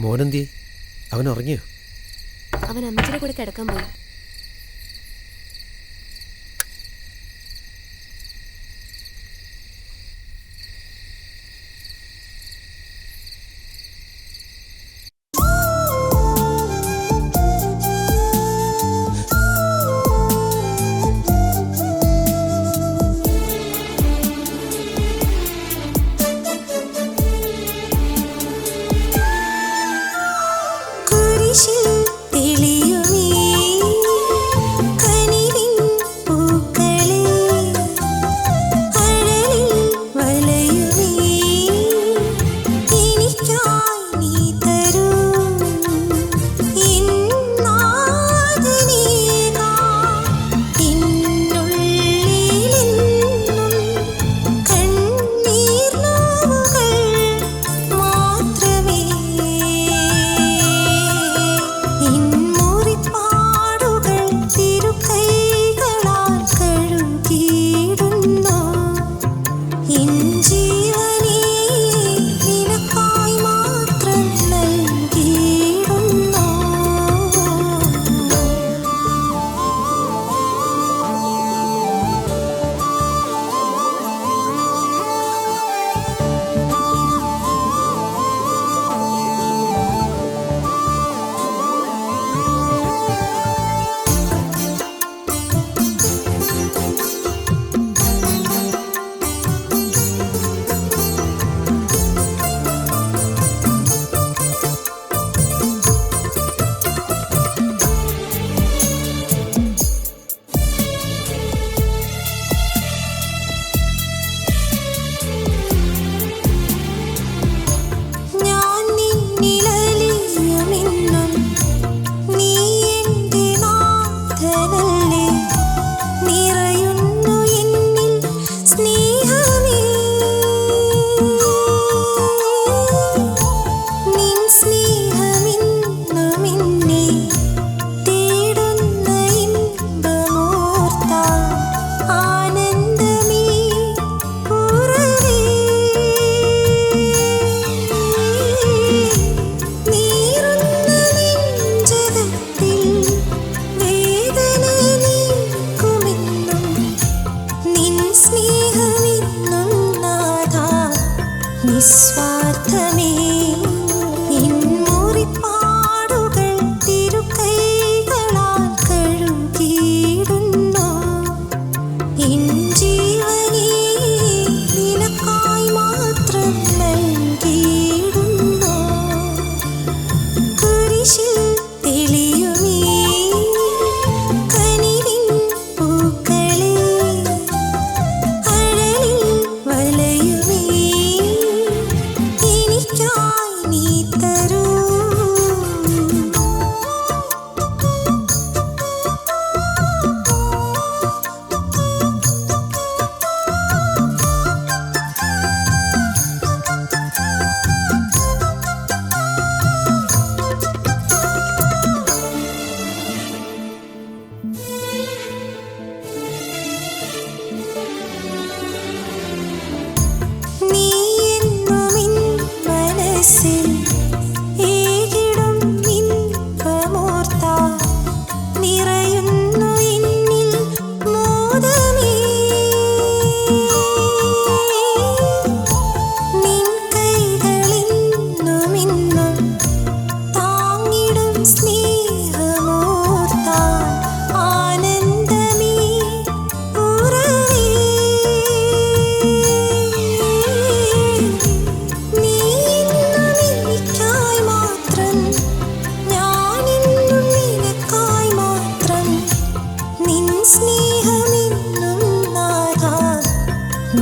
മോനെന്തി? അവൻ ഉറങ്ങിയോ? അവൻ അമ്മച്ചിയുടെ കൂടെ കിടക്കാൻ പോയി.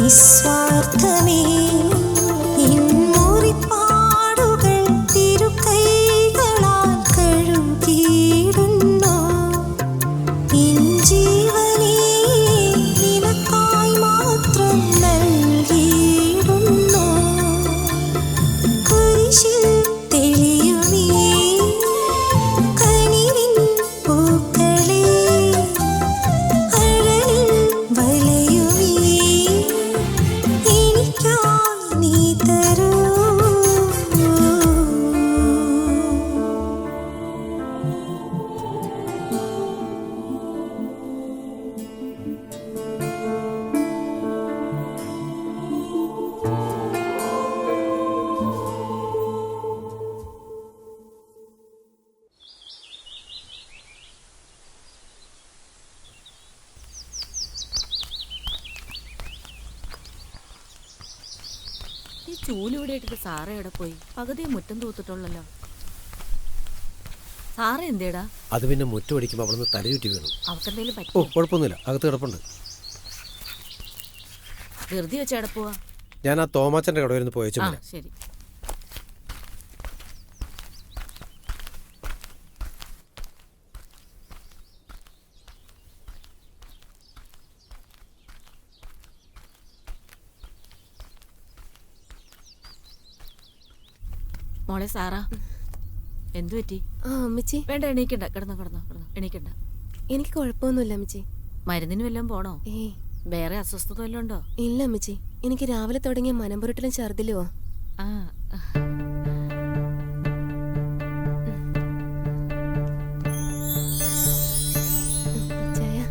നിസ്വാർത്ഥമേ ഇൻമുറിപ്പാടുകൾ തിരുക്കൈകളാൽ കഴുകിയിടുന്നു. എൻ ജീവനെ നിനക്കായി മാത്രം നൽകിയിടുന്നു. ചൂലിവിടെ ഇട്ടിട്ട് സാറ എവിടെ പോയി? പകുതി മുറ്റം തൂത്തിട്ടുള്ളല്ലോ. സാറ എന്തേടാ? അത് പിന്നെ മുറ്റം അടിക്കുമ്പോൾ അവിടെ നിന്ന് തലയുറ്റി വീണു. അവക്കെന്തേലും ഓ പറ്റി? കുഴപ്പമൊന്നുമില്ല, അകത്ത് കിടപ്പുണ്ട്. ധൃതി വെച്ച് എവിടെ പോവാ? ഞാൻ ആ തോമാച്ചൻ്റെ കടയിൽ നിന്ന് പോയച്ചു. ആ ശരി. മോളെ സാറാ, എന്തു പറ്റി? ആ അമ്മച്ചി. വേണ്ട, എണീക്കണ്ട. കിടന്നോ കിടന്നോ കിടന്നോ, എണീക്കണ്ട. എനിക്ക് കുഴപ്പമൊന്നുമില്ല അമ്മച്ചി. മരുന്നിന് വല്ലതും പോണോ? ഏയ് വേറെ അസ്വസ്ഥത വല്ലതും ഉണ്ടോ? ഇല്ല അമ്മച്ചി, എനിക്ക് രാവിലെ തുടങ്ങിയ മനംപുരട്ടിലും ഛർദിലുവോ. ആ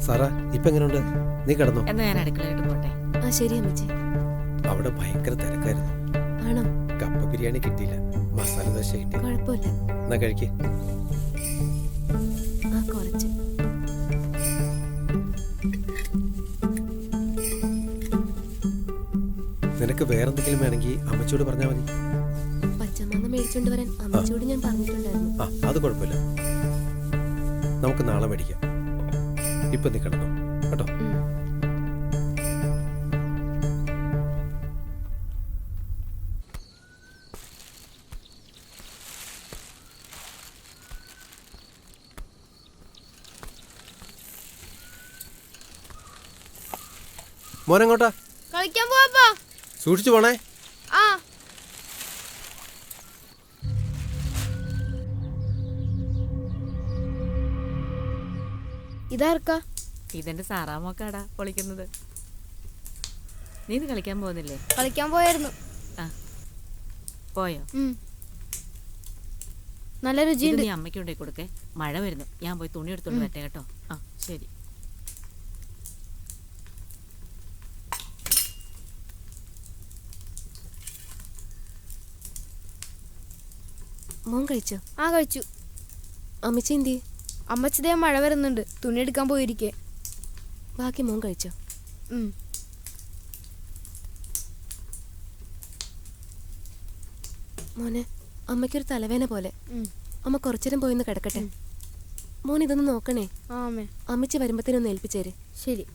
സാറാ ഇപ്പൊ എങ്ങനെയുണ്ട്? നീ കിടന്നോ? എന്നാ ഞാൻ അടുക്കളയിട്ട് പോട്ടെ. ആ ശരി അമ്മച്ചി. അവിടെ ഭയങ്കര തിരക്കായിരുന്നു. ആണോ? കപ്പ ബിരിയാണി കിട്ടിയില്ല, മസാല ദോശ കിട്ടി. കുഴപ്പമില്ല. എന്നാ കഴിക്കേ. ആ കുറച്ച്. നിനക്ക് വേറെന്തെങ്കിലും വേണമെങ്കിൽ അമ്മച്ചിയോട് പറഞ്ഞാൽ മതി. പച്ചമാങ്ങ മേടിച്ചോണ്ട് വരാൻ അമ്മച്ചിയോട് ഞാൻ പറഞ്ഞിട്ടുണ്ടായിരുന്നു. ആ അത് കുഴപ്പമില്ല, നമുക്ക് നാളെ മേടിക്കാം. ഇപ്പൊ നീ കിടന്നോ കേട്ടോ. മോനെങ്ങോട്ടാ? കളിക്കാൻ പോവാ. സൂക്ഷിച്ചു പോണേ. ആ ഇതാർക്കാ? ഇതെന്റെ സാറാമോക്കാടാ പൊളിക്കുന്നത്. നീ ഇത് കളിക്കാൻ പോകുന്നില്ലേ? കളിക്കാൻ പോയായിരുന്നു. ആ പോയോ? നല്ല രുചിയുണ്ട്. നീ അമ്മയ്ക്ക് കൊണ്ടേ കൊടുക്കേ. മഴ വരുന്നു, ഞാൻ പോയി തുണി എടുത്തോണ്ട് വരട്ടെ കേട്ടോ. ആ ശരി. മോൻ കഴിച്ചോ? ആ കഴിച്ചു. അമ്മച്ചി എന്തി? അമ്മച്ചിതേ മഴ വരുന്നുണ്ട്, തുണി എടുക്കാൻ പോയിരിക്കേ. ബാക്കി മോൻ കഴിച്ചോ? മോനെ, അമ്മയ്ക്കൊരു തലവേന പോലെ. അമ്മ കുറച്ചേരം പോയിന്ന് കിടക്കട്ടെ. മോൻ ഇതൊന്ന് നോക്കണേ. അമ്മച്ചി വരുമ്പത്തേനൊന്ന് ഏൽപ്പിച്ചേര്. ശരി.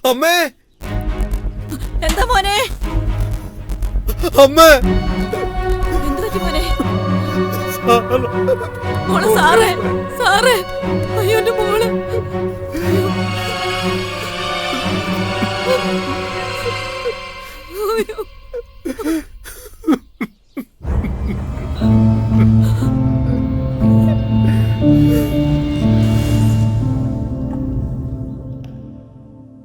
അമ്മേ! എന്താ മോനെ? അമ്മേ! എന്തു പറ്റി മോനെ? മോളെ സാറേ, സാറേ! അയ്യോ എന്റെ മോള്! അയ്യോ.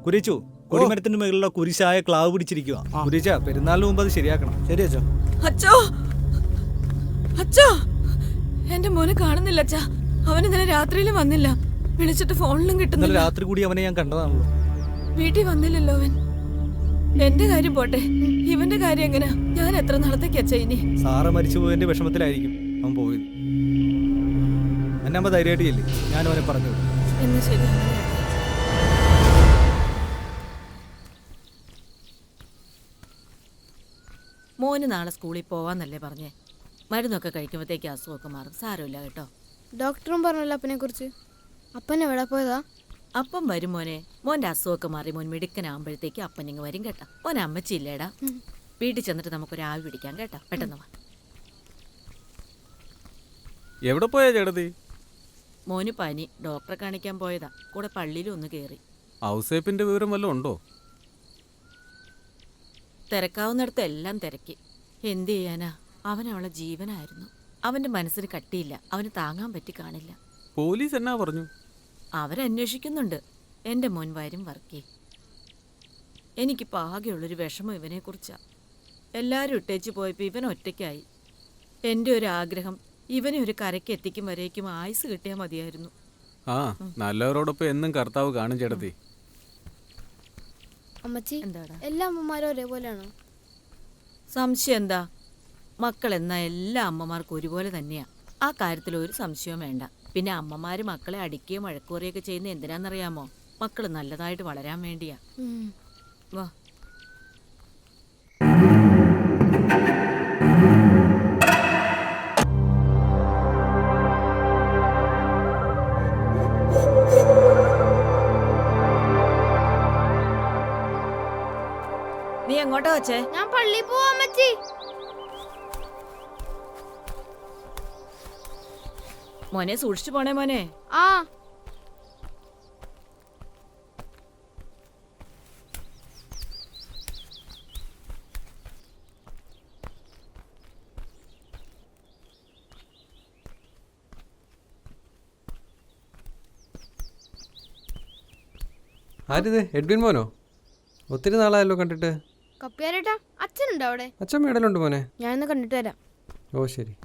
കുരിച്ചു, കൊടിമരത്തിന്റെ മുകളിലുള്ള കുരിശായ ക്ലാവ് പിടിച്ചിരിക്കുക. കുരിച്ച, പെരുന്നാളിന് മുമ്പ് അത് ശരിയാക്കണം. ശരി അച്ഛോ. അച്ഛോ, അച്ഛോ, എന്റെ മോനെ കാണുന്നില്ല അച്ഛാ. അവൻ ഇന്നലെ രാത്രിയിലും വന്നില്ല, വിളിച്ചിട്ട് ഫോണിലും കിട്ടുന്നില്ല. രാത്രി കൂടി അവനെ ഞാൻ കണ്ടതാണല്ലോ. വീട്ടിൽ വന്നില്ലല്ലോ അവൻ. എന്റെ കാര്യം പോട്ടെ, ഇവന്റെ കാര്യം എങ്ങനെയാ? ഞാൻ എത്ര നാളത്തേക്ക് അച്ഛാ ഇനി? സാറ മരിച്ചു പോയതിന്റെ വിഷമത്തിലായിരിക്കും അവൻ പോയത്. എന്നെ ധൈര്യമായിട്ട് ചെല്ലി, ഞാൻ അവനെ പറഞ്ഞു. എന്ന് ശരി. മോന് നാളെ സ്കൂളിൽ പോവാന്നല്ലേ പറഞ്ഞേ? മരുന്നൊക്കെ കഴിക്കുമ്പോഴത്തേക്ക് അസുഖമൊക്കെ മാറും. സാരമില്ല കേട്ടോ. ഡോക്ടറും പറഞ്ഞല്ലോ അപ്പനെ കുറിച്ച്. അപ്പൻ എവിടെ പോയതാ? അപ്പം വരും മോനെ. മോന്റെ അസുഖമൊക്കെ മാറി മോൻ മിടുക്കനാകുമ്പോഴത്തേക്ക് അപ്പനിങ്ങ് വരും കേട്ടോ. മോനെ അമ്മച്ചില്ലേടാ? വീട്ടിൽ ചെന്നിട്ട് നമുക്കൊരു ആവി പിടിക്കാം കേട്ടോ. പെട്ടെന്ന് വാ. എവിടെ പോയാ ചേട്ടത്തി? മോന് പനി, ഡോക്ടറെ കാണിക്കാൻ പോയതാ. കൂടെ പള്ളിയിലും ഒന്ന് കയറി. ഔസേപ്പിന്റെ വിവരം വല്ലതും ഉണ്ടോ? തിരക്കാവുന്നിടത്ത് എല്ലാം തിരക്കി. എന്ത് ചെയ്യാനാ? അവൻ അവളെ ജീവനായിരുന്നു. അവന്റെ മനസ്സിന് കട്ടിയില്ല. അവന് താങ്ങാൻ പറ്റി കാണില്ല. പോലീസ് എന്നാ പറഞ്ഞു? അവരന്വേഷിക്കുന്നുണ്ട്. എൻ്റെ മോൻ വരും വർക്കി. എനിക്കിപ്പോൾ ആകെയുള്ളൊരു വിഷമം ഇവനെക്കുറിച്ചാണ്. എല്ലാവരും ഇട്ടേച്ച് പോയപ്പോൾ ഇവൻ ഒറ്റയ്ക്കായി. എൻ്റെ ഒരു ആഗ്രഹം ഇവനെ ഒരു കരയ്ക്ക് എത്തിക്കും വരേക്കും ആയുസ് കിട്ടിയാൽ മതിയായിരുന്നു. ആ, നല്ലവരോടൊപ്പം എന്നും കർത്താവ് കാണും ചേട്ടത്തി. അമ്മച്ചി, എല്ലാ അമ്മമാരും ഒരേപോലെയാണോ? സംശയം എന്താ? മക്കൾ എന്നാ എല്ലാ അമ്മമാർക്കും ഒരുപോലെ തന്നെയാ. ആ കാര്യത്തിൽ ഒരു സംശയവും വേണ്ട. പിന്നെ അമ്മമാര് മക്കളെ അടിക്കുകയും വഴക്കുറയൊക്കെ ചെയ്യുന്ന എന്തിനാണെന്നറിയാമോ? മക്കൾ നല്ലതായിട്ട് വളരാൻ വേണ്ടിയാ. വാ. നീ എങ്ങോട്ടാ വച്ചേ? ഞാൻ പള്ളിയിൽ പോവാ അമ്മച്ചി. മോനെ സൂക്ഷിച്ചു പോണേ മോനെ. ആ. ആരിത്? എഡ്വിൻ മോനോ? ഒത്തിരി നാളായല്ലോ കണ്ടിട്ട്. കപ്പിയാരേട്ടാ, അച്ഛനുണ്ടോ അവിടെ? അച്ഛൻ മേടലുണ്ട് മോനെ. ഞാനൊന്ന് കണ്ടിട്ട് വരാം. ഓ ശരി.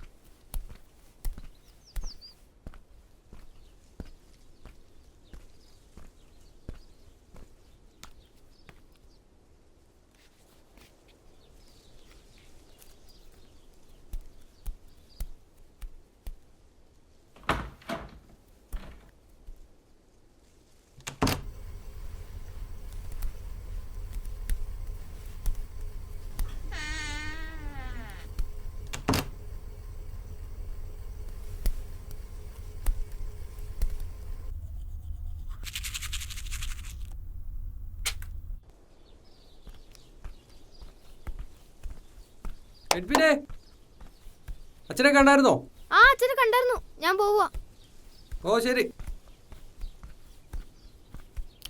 എഡ്വിനെ, അച്ഛനെ കണ്ടായിരുന്നോ? ആ, അച്ഛനെ കണ്ടായിരുന്നു. ഞാൻ പോവാ. ഓ ശരി.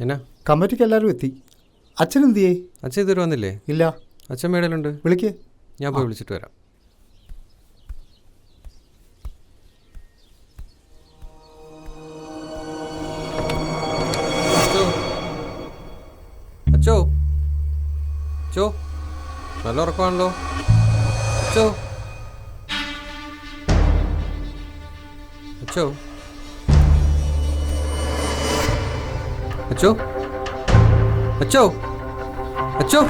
എന്നാ കമ്മിറ്റിക്ക് എല്ലാവരും എത്തി. അച്ഛൻ എന്തിയേ? അച്ഛൻ ഇതുവരെ വന്നില്ലേ? ഇല്ല. അച്ഛൻ മേടലുണ്ട്. വിളിക്ക്. ഞാൻ പോയി വിളിച്ചിട്ട് വരാം. അച്ചോ, അച്ചോ, നല്ല ഉറക്കമാണല്ലോ. അച്ചോ, അച്ചോ, അച്ചോ, അച്ചോ, അച്ചോ.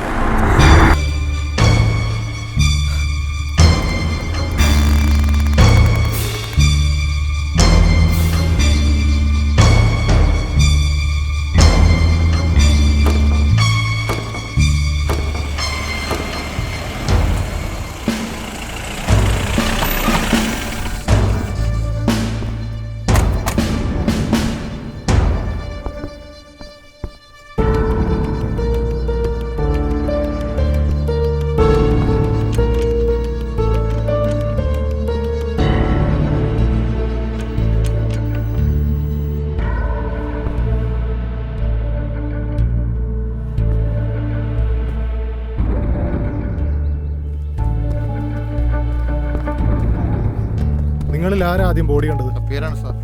നിങ്ങളിൽ ആരാ ആദ്യം ബോഡി കണ്ടത്? കപ്പേരാണ് സാർ.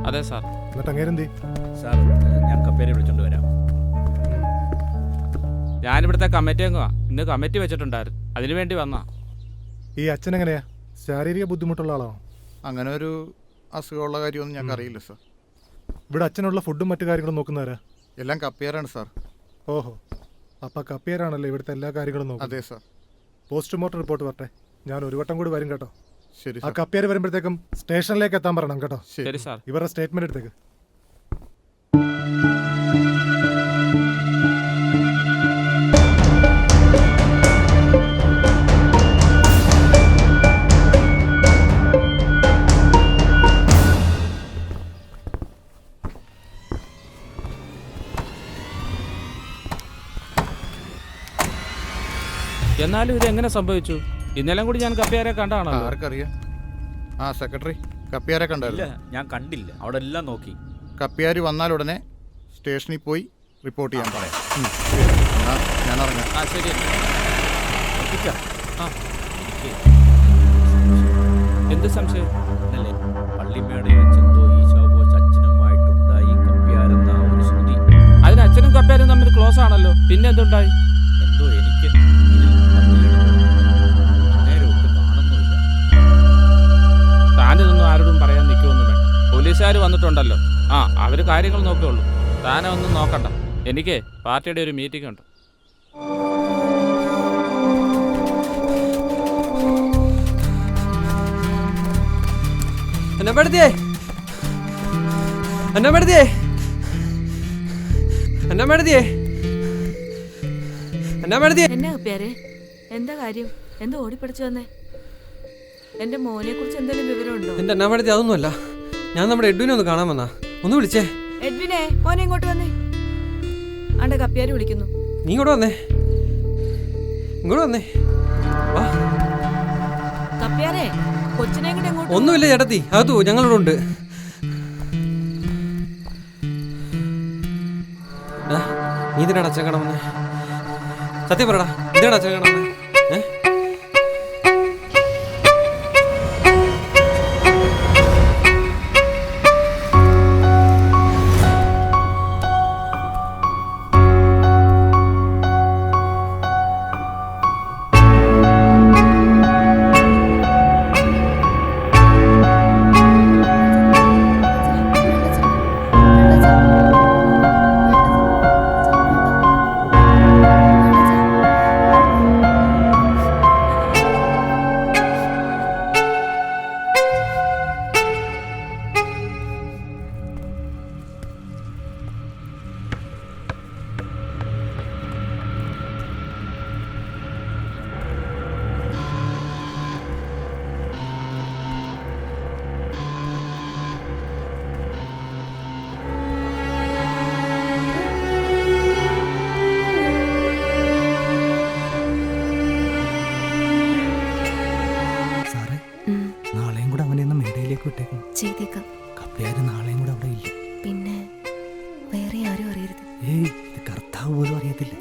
അതെ സാർ. എന്നിട്ട് അങ്ങേരെന്തി? സാർ, ഞാൻ കപ്പേരെ വിളിച്ചോണ്ട് വരാം. ഞാനിവിടുത്തെ കമ്മിറ്റി അംഗമാ. ഇന്ന് കമ്മിറ്റി വെച്ചിട്ടുണ്ടായിരുന്നു, അതിനു വേണ്ടി വന്നാ. ഈ അച്ഛൻ എങ്ങനെയാ? ശാരീരിക ബുദ്ധിമുട്ടുള്ള ആളാണോ? അങ്ങനെ ഒരു അസുഖമുള്ള കാര്യമൊന്നും ഞങ്ങൾക്ക് അറിയില്ല സാർ. ഇവിടെ അച്ഛനുള്ള ഫുഡും മറ്റു കാര്യങ്ങളും നോക്കുന്നവരാ? എല്ലാം കപ്പേരാണ് സാർ. ഓഹോ, അപ്പം കപ്പേരാണല്ലോ ഇവിടുത്തെ എല്ലാ കാര്യങ്ങളും നോക്കുന്നത്? അതെ സാർ. പോസ്റ്റ്മോർട്ടം റിപ്പോർട്ട് വരട്ടെ, ഞാൻ ഒരു വട്ടം കൂടി വരും കേട്ടോ. ശരി. ആ കപ്പേര് വരുമ്പോഴത്തേക്കും സ്റ്റേഷനിലേക്ക് എത്താൻ പറയണം കേട്ടോ. ശരി സാർ. ഇവരുടെ സ്റ്റേറ്റ്മെന്റ് എടുത്തേക്ക്. എന്നാലും ഇത് എങ്ങനെ സംഭവിച്ചു? ഇന്നലെ കൂടി ഞാൻ കപ്പിയാരെ കണ്ടാണോ? ആർക്കറിയാം. ആ സെക്രട്ടറി, കപ്പിയാരെ കണ്ടായിരുന്നു? ഞാൻ കണ്ടില്ല, അവിടെ എല്ലാം നോക്കി. കപ്പിയാർ വന്നാൽ ഉടനെ സ്റ്റേഷനിൽ പോയി റിപ്പോർട്ട് ചെയ്യാൻ പറയാം. ഞാൻ ഇറങ്ങാം. ആ ശരി. എന്ത് സംശയം? പള്ളിമേടയിൽ വെച്ചെന്തോ ഈശോബോ അച്ഛനുമായിട്ടുണ്ടായി കപ്പിയാരെന്ന ഒരു ശ്രുതി. ക്ലോസ് ആണല്ലോ, പിന്നെ എന്തുണ്ടായി? എന്തോ എനിക്ക് നേരെ ഒട്ട് കാണുന്നില്ല. താനിതൊന്നും ആരോടും പറയാൻ നിൽക്കുമൊന്നും വേണ്ട. പോലീസുകാർ വന്നിട്ടുണ്ടല്ലോ. ആ, അവര് കാര്യങ്ങൾ നോക്കുകയുള്ളൂ. താനെ ഒന്നും നോക്കണ്ട. എനിക്ക് പാർട്ടിയുടെ ഒരു മീറ്റിംഗ് ഉണ്ട്. എന്നാ പെടുത്തിയേ എന്നാ പെടുത്തിയേ എന്നാ പെടുത്തിയേ എന്നാ പെടുത്തിയേ എന്നാ കപ്പ്യാരെ, എന്താ കാര്യം? എന്താ ഓടിപ്പടിച്ചു വന്നേ? എന്റെ മോനെ കുറിച്ച് എന്തെങ്കിലും വിവരമുണ്ടോ? എന്റെ എന്നാ പെടുത്തി അതൊന്നുമല്ല. ഞാൻ നമ്മുടെ എഡ്വിനെ ഒന്ന് കാണാൻ വന്നാ. ഒന്ന് വിളിച്ചേ. എഡ്വിനെ, മോനെ ഇങ്ങോട്ട് വന്നേ. ആണ്ടെ കപ്പ്യാര് വിളിക്കുന്നു. നീ ഇങ്ങോട്ട് വന്നേ. ഇങ്ങോട്ട് വന്നേ. വാ. കപ്പ്യാരെ, കൊച്ചിനെ കൂടെ ഇങ്ങോട്ട്. ഒന്നുമില്ല ചേട്ടത്തി, അതോ ഞങ്ങളിവിടെ ഉണ്ട്. നീ ഇതിനാണ് അച്ഛൻ കാണാൻ വന്നേ? സത്യം പറയടാ, ഇതിനാണ് അച്ഛൻ കാണാൻ വന്നേ? ചെയ്തേക്കാം. കപ്പ്യാര് നാളെയും കൂടെ അവിടെ ഇല്ല. പിന്നെ വേറെ ആരും അറിയരുത്. ഏയ്, ഇത് കർത്താവ് പോലും അറിയത്തില്ല.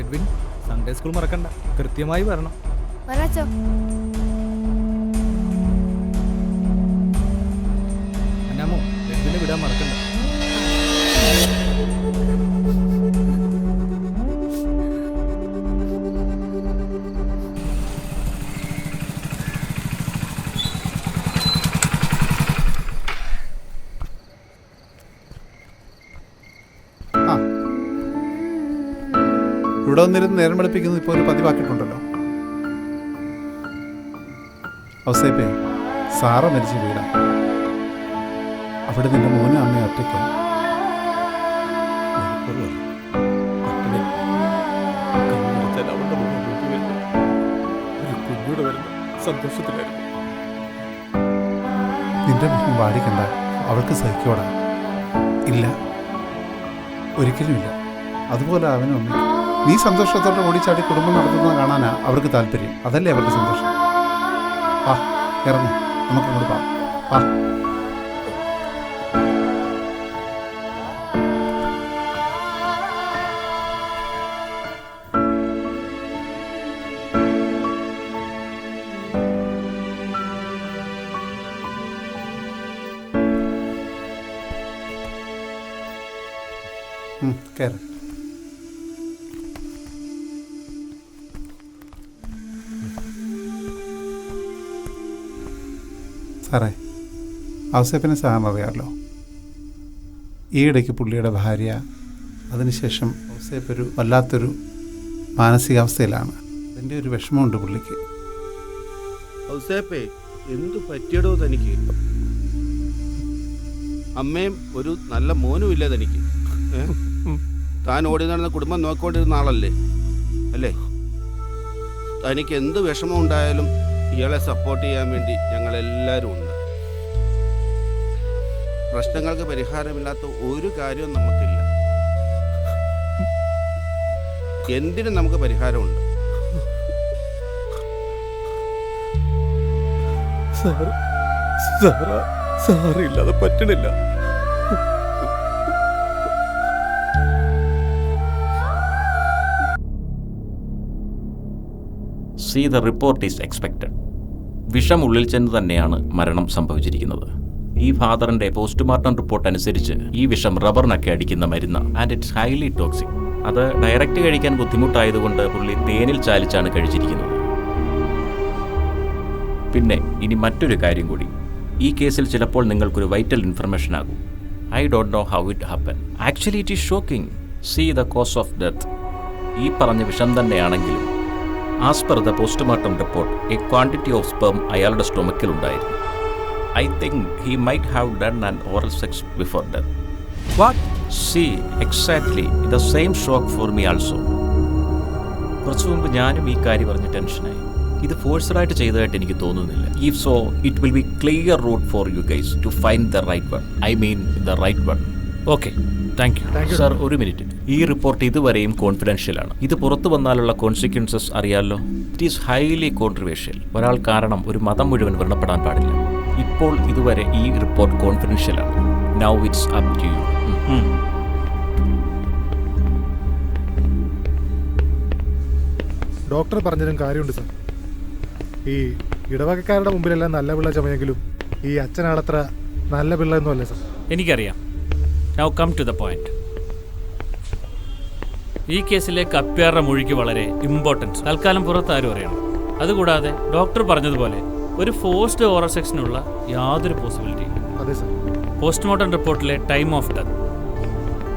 എഡ്വിൻ, സൺഡേ സ്കൂൾ മറക്കണ്ട, കൃത്യമായി വരണം. വരാച്ചോ. അന്നാമോ, എഡ്വിനെ വിടാൻ മറക്കണ്ട. ഇവിടെ വന്നിരുന്ന് നേരം വെളുപ്പിക്കുന്നത് ഇപ്പോൾ ഒരു പതിവാക്കിയിട്ടുണ്ടല്ലോ. ഔസേപ്പേ, സാറ മരിച്ച വീടാ. അവിടെ നിന്റെ മോനും അമ്മയും ഒറ്റയ്ക്ക്. നിന്റെ മുഖം വാടിക്കണ്ട, അവൾക്ക് സഹിക്കോടാ. ഇല്ല, ഒരിക്കലുമില്ല. അതുപോലെ അവനും അമ്മയ്ക്കും. നീ സന്തോഷത്തോടെ ഓടിച്ചാടി കുടുംബം നടത്തുന്നത് കാണാനാ അവർക്ക് താല്പര്യം. അതല്ലേ അവർക്ക് സന്തോഷം. ആ, ഇറങ്ങി നമുക്ക് അങ്ങോട്ട് പോവാം. ആ, കയറി. സാറേ, ഔസേപ്പിനെ സാറിന് അറിയാമല്ലോ. ഈയിടയ്ക്ക് പുള്ളിയുടെ ഭാര്യ, അതിനുശേഷം ഔസേപ്പ് ഒരു വല്ലാത്തൊരു മാനസികാവസ്ഥയിലാണ്. അതിൻ്റെ ഒരു വിഷമമുണ്ട് പുള്ളിക്ക്. ഔസേപ്പേ, എന്തു പറ്റിയടോ തനിക്ക്? അമ്മയും ഒരു നല്ല മോനും ഇല്ലേ തനിക്ക്? താൻ ഓടി നടന്ന കുടുംബം നോക്കിക്കൊണ്ടിരുന്ന ആളല്ലേ അല്ലേ? തനിക്ക് എന്ത് വിഷമം ഉണ്ടായാലും ഇയാളെ സപ്പോർട്ട് ചെയ്യാൻ വേണ്ടി ഞങ്ങളെല്ലാവരും ഉണ്ട്. പ്രശ്നങ്ങൾക്ക് പരിഹാരമില്ലാത്ത ഒരു കാര്യവും നമുക്കില്ല. എന്തിനും നമുക്ക് പരിഹാരമുണ്ട്. സാറില്ലാതെ പറ്റണില്ല. C the report is expected. വിഷം ഉള്ളിൽ ചെന്ന് തന്നെയാണ് മരണം സംഭവിച്ചിരിക്കുന്നത്. ഈ ഫാദറിന്റെ പോസ്റ്റ്മോർട്ടം റിപ്പോർട്ട് അനുസരിച്ച് ഈ വിഷം റബ്ബറിനൊക്കെ അടിക്കുന്ന മരുന്ന്, ആൻഡ് ഇറ്റ്സ് ഹൈലി ടോക്സിക്. അത് ഡയറക്റ്റ് കഴിക്കാൻ ബുദ്ധിമുട്ടായതുകൊണ്ട് പുള്ളി തേനിൽ ചാലിച്ചാണ് കഴിച്ചിരിക്കുന്നത്. പിന്നെ ഇനി മറ്റൊരു കാര്യം കൂടി, ഈ കേസിൽ ചിലപ്പോൾ നിങ്ങൾക്കൊരു വൈറ്റൽ ഇൻഫർമേഷൻ ആകും. I don't know how it happen. Actually it is shocking. See the cause of death. ഈ പറഞ്ഞ വിഷം തന്നെയാണെങ്കിലും as per the postmortem report a quantity of sperm അയാളുടെ സ്റ്റൊമക്കിലുണ്ടായിരുന്നു. I think he might have done an oral sex before death. What? See exactly the same shock for me also. കുറച്ചു മുമ്പ് ഞാനും ഈ കാര്യം പറഞ്ഞ് ടെൻഷനായി. ഇത് ഫോഴ്സ്ഡായിട്ട് ചെയ്തതായിട്ട് എനിക്ക് തോന്നുന്നില്ല. If so it will be clear route for you guys to find the right one. I mean the right one. Okay, thank you sir. ഒരു മിനിറ്റ്. ഈ റിപ്പോർട്ട് ഇതുവരെയും കോൺഫിഡൻഷ്യലാണ്. ഇത് പുറത്തു വന്നാലുള്ള കോൺസിക്വൻസസ് അറിയാമല്ലോ. It is highly controversial. ഒരാൾ കാരണം ഒരു മതം മുഴുവൻ വ്രണപ്പെടാൻ പാടില്ല. ഇപ്പോൾ ഇതുവരെ ഈ റിപ്പോർട്ട് കോൺഫിഡൻഷ്യലാണ്. Now it's up to you. Doctor പറഞ്ഞതിനും കാര്യമുണ്ട് സാർ. ഈ ഇടവകക്കാരുടെ മുമ്പിലെല്ലാം നല്ല പിള്ള ചമയെങ്കിലും ഈ അച്ഛനാണത്ര നല്ല പിള്ള ഒന്നും അല്ലേ സാർ? എനിക്കറിയാം. Now come to the point. ഈ കേസിലെ കപ്പ്യാറുടെ മൊഴിക്ക് വളരെ ഇമ്പോർട്ടൻസ് തൽക്കാലം പുറത്താരും അറിയണം. അതുകൂടാതെ ഡോക്ടർ പറഞ്ഞതുപോലെ ഒരു ഫോഴ്സ്ഡ് ഓറൽ സെക്ഷനുള്ള യാതൊരു പോസിബിലിറ്റി. അതെ സാർ. പോസ്റ്റ്മോർട്ടം റിപ്പോർട്ടിലെ ടൈം ഓഫ് ഡെത്ത്.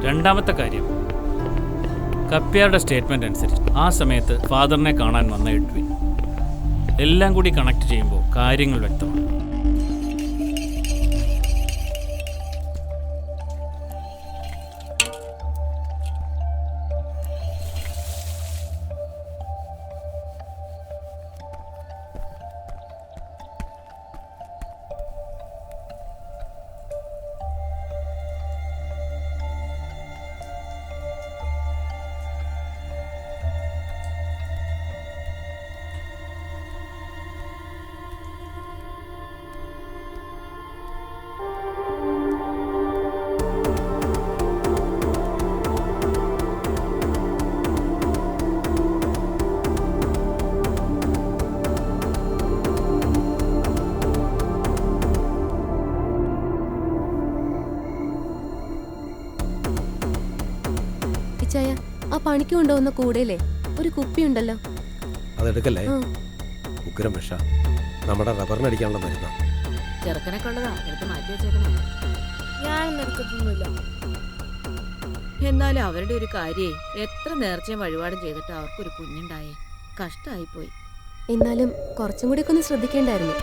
രണ്ടാമത്തെ കാര്യം, കപ്പ്യാറുടെ സ്റ്റേറ്റ്മെന്റ് അനുസരിച്ച് ആ സമയത്ത് ഫാദറിനെ കാണാൻ വന്ന എഡ്വിൻ. എല്ലാം കൂടി കണക്ട് ചെയ്യുമ്പോൾ കാര്യങ്ങൾ വ്യക്തമാണ്. ആ പണിക്ക് കൊണ്ടുവന്ന കൂടയിലെ ഒരു കുപ്പി ഉണ്ടല്ലോ, അതെടുക്കല്ലേ? ഉഗ്രം വിഷ. നമ്മുടെ റബ്ബറിനടിക്കാനുള്ള മരുന്നാ. ചെറുക്കനൊക്കെ ഉള്ളതാ, എടുത്ത് മാറ്റി വെച്ചേക്കണം. ഞാനൊന്നും എടുക്കത്തൊന്നുമില്ല. എന്നാലും അവരുടെ ഒരു കാര്യേ, എത്ര നേർച്ചയും വഴിപാടും ചെയ്തിട്ട് അവർക്കൊരു കുഞ്ഞുണ്ടായേ. കഷ്ടമായിപ്പോയി. എന്നാലും കുറച്ചും കൂടി ഒക്കെ ഒന്ന് ശ്രദ്ധിക്കേണ്ടായിരുന്നു.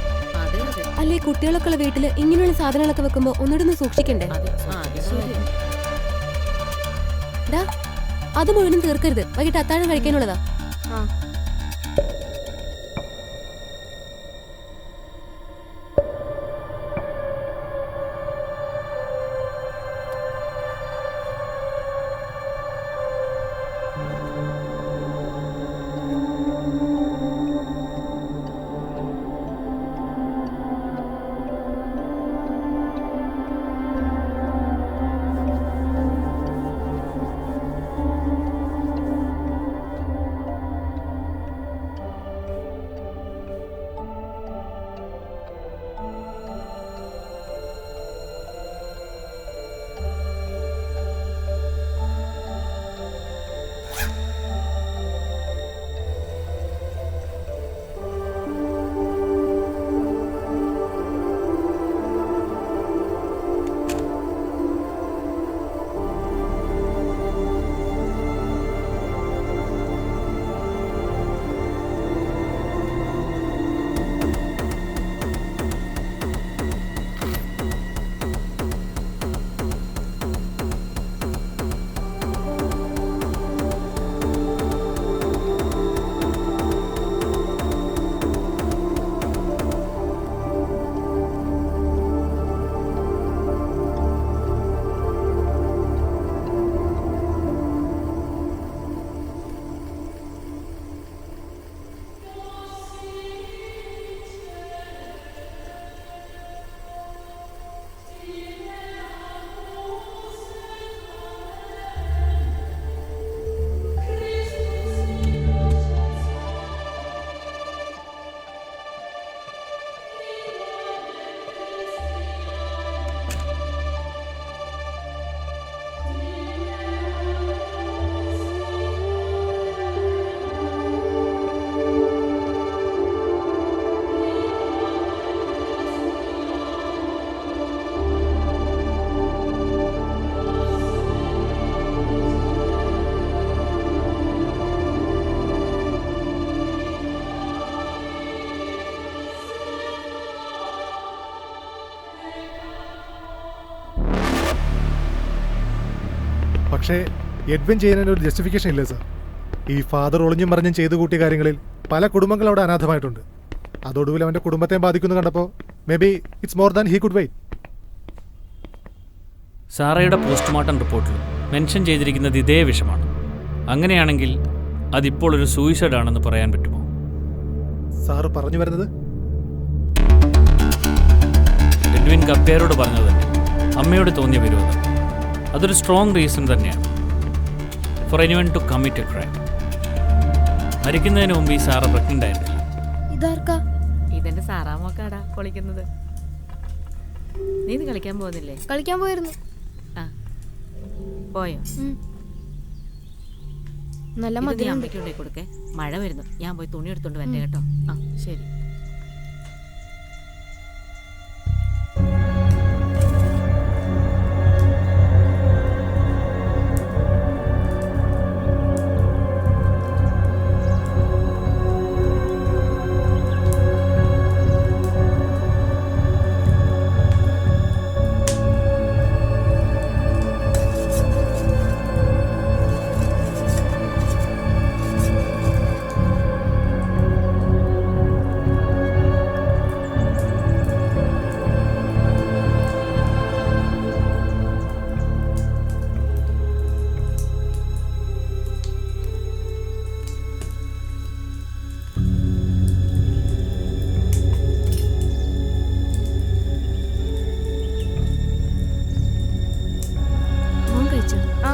അതെ അതെ. അല്ലേ, കുട്ടികളൊക്കെ ഉള്ള വീട്ടില് ഇങ്ങനെയുള്ള സാധനങ്ങളൊക്കെ വെക്കുമ്പോ ഒന്നുകൂടെ ഒന്ന് സൂക്ഷിക്കണ്ടേ? അത് മുഴുവനും തീർക്കരുത്, വൈകിട്ട് അത്താഴം കഴിക്കാനുള്ളതാ. പക്ഷേ എഡ്വിൻ ചെയ്യുന്നതിന് ഒരു ജസ്റ്റിഫിക്കേഷൻ ഇല്ല സർ. ഈ ഫാദർ ഒളിഞ്ഞും മറിഞ്ഞും ചെയ്തു കൂട്ടിയ കാര്യങ്ങളിൽ പല കുടുംബങ്ങൾ അവിടെ അനാഥമായിട്ടുണ്ട്. അതോടുകൂടി അവൻ്റെ കുടുംബത്തെ ബാധിക്കുന്നു കണ്ടപ്പോൾ maybe it's more than he could wait. സാറയുടെ പോസ്റ്റ്മോർട്ടം റിപ്പോർട്ടിൽ മെൻഷൻ ചെയ്തിരിക്കുന്നത് ഇതേ വിഷമാണ്. അങ്ങനെയാണെങ്കിൽ അതിപ്പോൾ ഒരു സൂയിസൈഡ് ആണെന്ന് പറയാൻ പറ്റുമോ? സാറ് പറഞ്ഞു വരുന്നത് എഡ്വിൻ കപ്പേരോട് പറഞ്ഞത് തന്നെ, അമ്മയോട് തോന്നിയ വിരോധം അതൊരു സ്ട്രോങ് റീസൺ തന്നെയാണ് for anyone to commit a crime. മരിക്കുന്നതിന് മുമ്പ് ഈ സാറ് പ്രഗ്നന്റ് ആയിരുന്നില്ല. ഇതാർക്കാ? ഇതെന്റെ സാറാമോക്കാടാ പൊളിക്കുന്നത്. നീ ഇത് കളിക്കാൻ പോകുന്നില്ലേ? കളിക്കാൻ പോയിരുന്നു. ആ പോയോ? നല്ല ഇത് നീ മധുരം. അമ്മയ്ക്ക് കൊണ്ടേ കൊടുക്കേ. മഴ വരുന്നു, ഞാൻ പോയി തുണി എടുത്തോണ്ട് വരട്ടെ കേട്ടോ. ആ ശരി.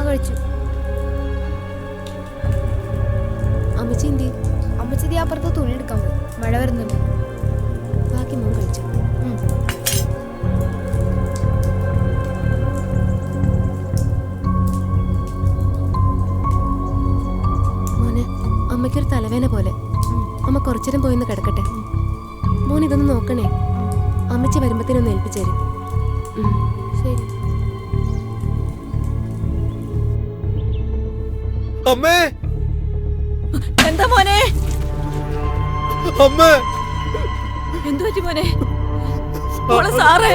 കഴിച്ചു. അമ്മച്ചി എന്തി? അമ്മച്ചി അപ്പുറത്ത് തുണി എടുക്കാൻ പോയി. മഴ വരുന്നുണ്ട്. ബാക്കി മോൻ കഴിച്ചു. മോനെ, അമ്മയ്ക്കൊരു തലവേന പോലെ. അമ്മ കുറച്ചേരം പോയിന്ന് കിടക്കട്ടെ. മോൻ ഇതൊന്ന് നോക്കണേ. അമ്മച്ചി വരുമ്പത്തേനൊന്ന് ഏൽപ്പിച്ചേരും. ശരി. അമ്മേ, എന്താ മോനെ? അമ്മേ, എന്തു പറ്റി മോനെ? മോളെ സാറേ,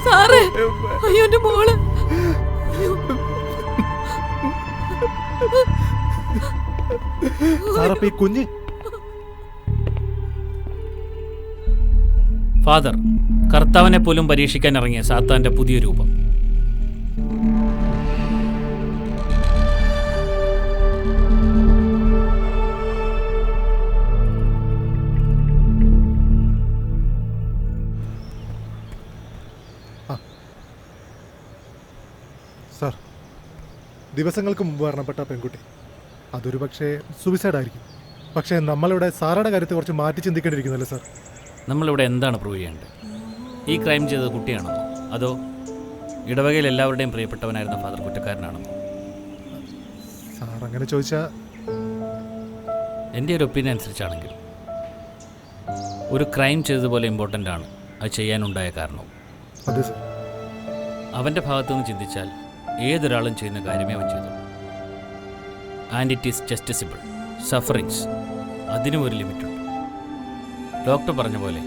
സാറേ, അയ്യോ എന്റെ മോള്. സാറപ്പ ഈ കുഞ്ഞ് ഫാദർ, കർത്താവിനെ പോലും പരീക്ഷിക്കാൻ ഇറങ്ങിയ സാത്താന്റെ പുതിയ രൂപം. സാർ, ദിവസങ്ങൾക്ക് മുമ്പ് മരണപ്പെട്ട പെൺകുട്ടി അതൊരു പക്ഷേ സൂയിസൈഡ് ആയിരിക്കും. പക്ഷേ നമ്മളിവിടെ സാറയുടെ കാര്യത്തെ കുറച്ച് മാറ്റി ചിന്തിക്കേണ്ടിയിരിക്കുന്നല്ലേ സാർ? നമ്മളിവിടെ എന്താണ് പ്രൂവ് ചെയ്യേണ്ടത്? ഈ ക്രൈം ചെയ്തത് കുട്ടിയാണെന്നോ, അതോ ഇടവകയിൽ എല്ലാവരുടെയും പ്രിയപ്പെട്ടവനായിരുന്ന ഫാദർ കുറ്റക്കാരനാണെന്നോ? സാർ അങ്ങനെ ചോദിച്ചാൽ എൻ്റെ ഒരു ഒപ്പീനിയൻ അനുസരിച്ചാണെങ്കിൽ ഒരു ക്രൈം ചെയ്തതുപോലെ ഇമ്പോർട്ടൻ്റ് ആണ് അത് ചെയ്യാനുണ്ടായ കാരണവും. അതെ സാർ. അവൻ്റെ ഭാഗത്തുനിന്ന് ചിന്തിച്ചാൽ ഏതൊരാളും ചെയ്യുന്ന കാര്യമേ അവൻ ചെയ്തു. And it is justiciable. Sufferings അതിനും ഒരു ലിമിറ്റുണ്ട്. ഡോക്ടർ പറഞ്ഞ പോലെ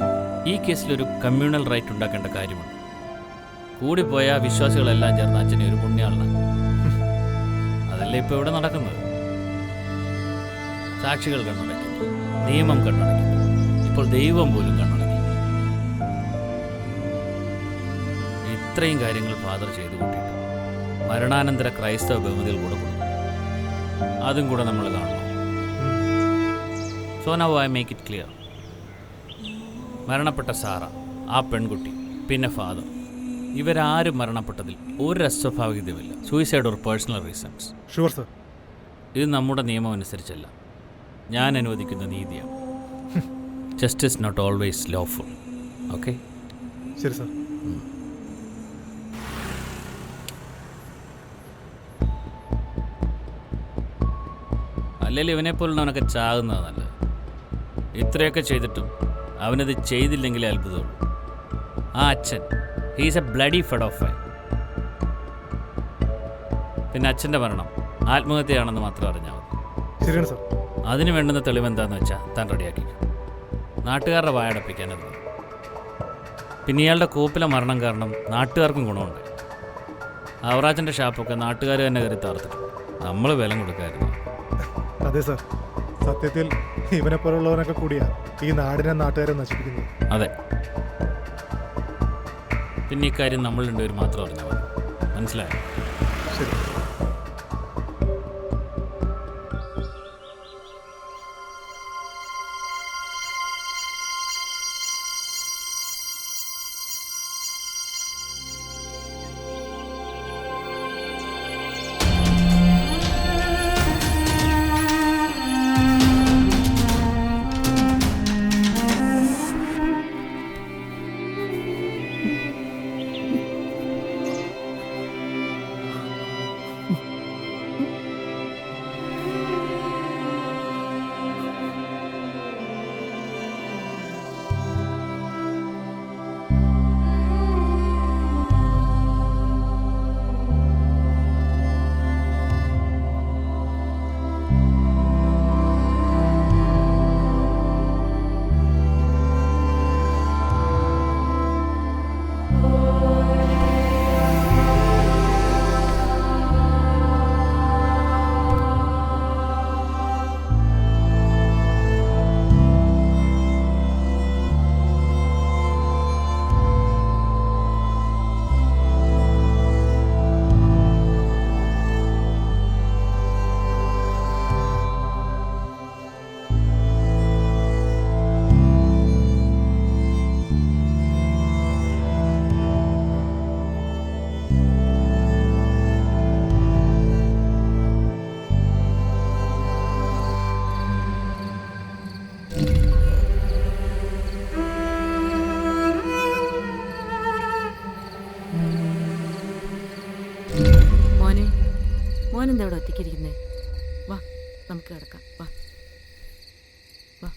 ഈ കേസിലൊരു കമ്മ്യൂണൽ റൈറ്റ് ഉണ്ടാക്കേണ്ട കാര്യമുണ്ട്. കൂടിപ്പോയ വിശ്വാസികളെല്ലാം ചേർന്ന് അച്ഛനെ ഒരു പുണ്യാളനാണ്. അതല്ലേ ഇപ്പോൾ ഇവിടെ നടക്കുന്നത്. സാക്ഷികൾ കണ്ണടക്കി, നിയമം കണ്ണടക്കി, ഇപ്പോൾ ദൈവം പോലും കണ്ണടക്കി. ഇത്രയും കാര്യങ്ങൾ ഫാദർ ചെയ്തു കൂട്ടിയിട്ട് മരണാനന്തര ക്രൈസ്തവ ബഹുമതികൾ കൂടെ കൊടുക്കും. അതും കൂടെ നമ്മൾ കാണണം. So now I make it clear. മരണപ്പെട്ട സാറ, ആ പെൺകുട്ടി, പിന്നെ ഫാദർ, ഇവരാരും മരണപ്പെട്ടതിൽ ഒരു അസ്വാഭാവികതയുമില്ല. Suicide or personal reasons. Sure sir. ഇത് നമ്മുടെ നിയമം അനുസരിച്ചല്ല, ഞാൻ അനുവദിക്കുന്ന നീതിയാണ്. Justice not always lawful. Okay? ശരി സർ. അല്ലെങ്കിൽ ഇവനെപ്പോലുള്ളവനൊക്കെ ചാകുന്നത് നല്ലത്. ഇത്രയൊക്കെ ചെയ്തിട്ടും അവനത് ചെയ്തില്ലെങ്കിലേ അത്ഭുതമുള്ളൂ. ആ അച്ഛൻ, he's A bloody fed of fine. പിന്നെ അച്ഛൻ്റെ മരണം ആത്മഹത്യയാണെന്ന് മാത്രം അറിഞ്ഞാൽ മതി. ശരിയാണ് സർ. അതിന് വേണ്ടുന്ന തെളിവെന്താണെന്ന് വെച്ചാൽ താൻ റെഡിയാക്കിക്കും. നാട്ടുകാരുടെ വായടപ്പിക്കാനത്. പിന്നെ ഇയാളുടെ കൂപ്പിലെ മരണം കാരണം നാട്ടുകാർക്കും ഗുണമുണ്ട്. അവറാച്ചൻ്റെ ഷാപ്പൊക്കെ നാട്ടുകാർ തന്നെ കയറി താർത്തിട്ടു. നമ്മൾ വില കൊടുക്കായിരുന്നു. അതെ സാർ, സത്യത്തിൽ ഇവനെ പോലുള്ളവനൊക്കെ കൂടിയാ ഈ നാടിനെ നാട്ടുകാരെ നശിപ്പിക്കുന്നത്. അതെ, പിന്നെ ഇക്കാര്യം നമ്മൾ രണ്ടുപേരും മാത്രം അറിഞ്ഞാൽ മതി. മനസ്സിലായോ? ശരി. മോനെന്താ ഇവിടെ ഒറ്റയ്ക്കിരിക്കുന്നേ? വാ, നമുക്ക് കിടക്കാം. വാ വാ.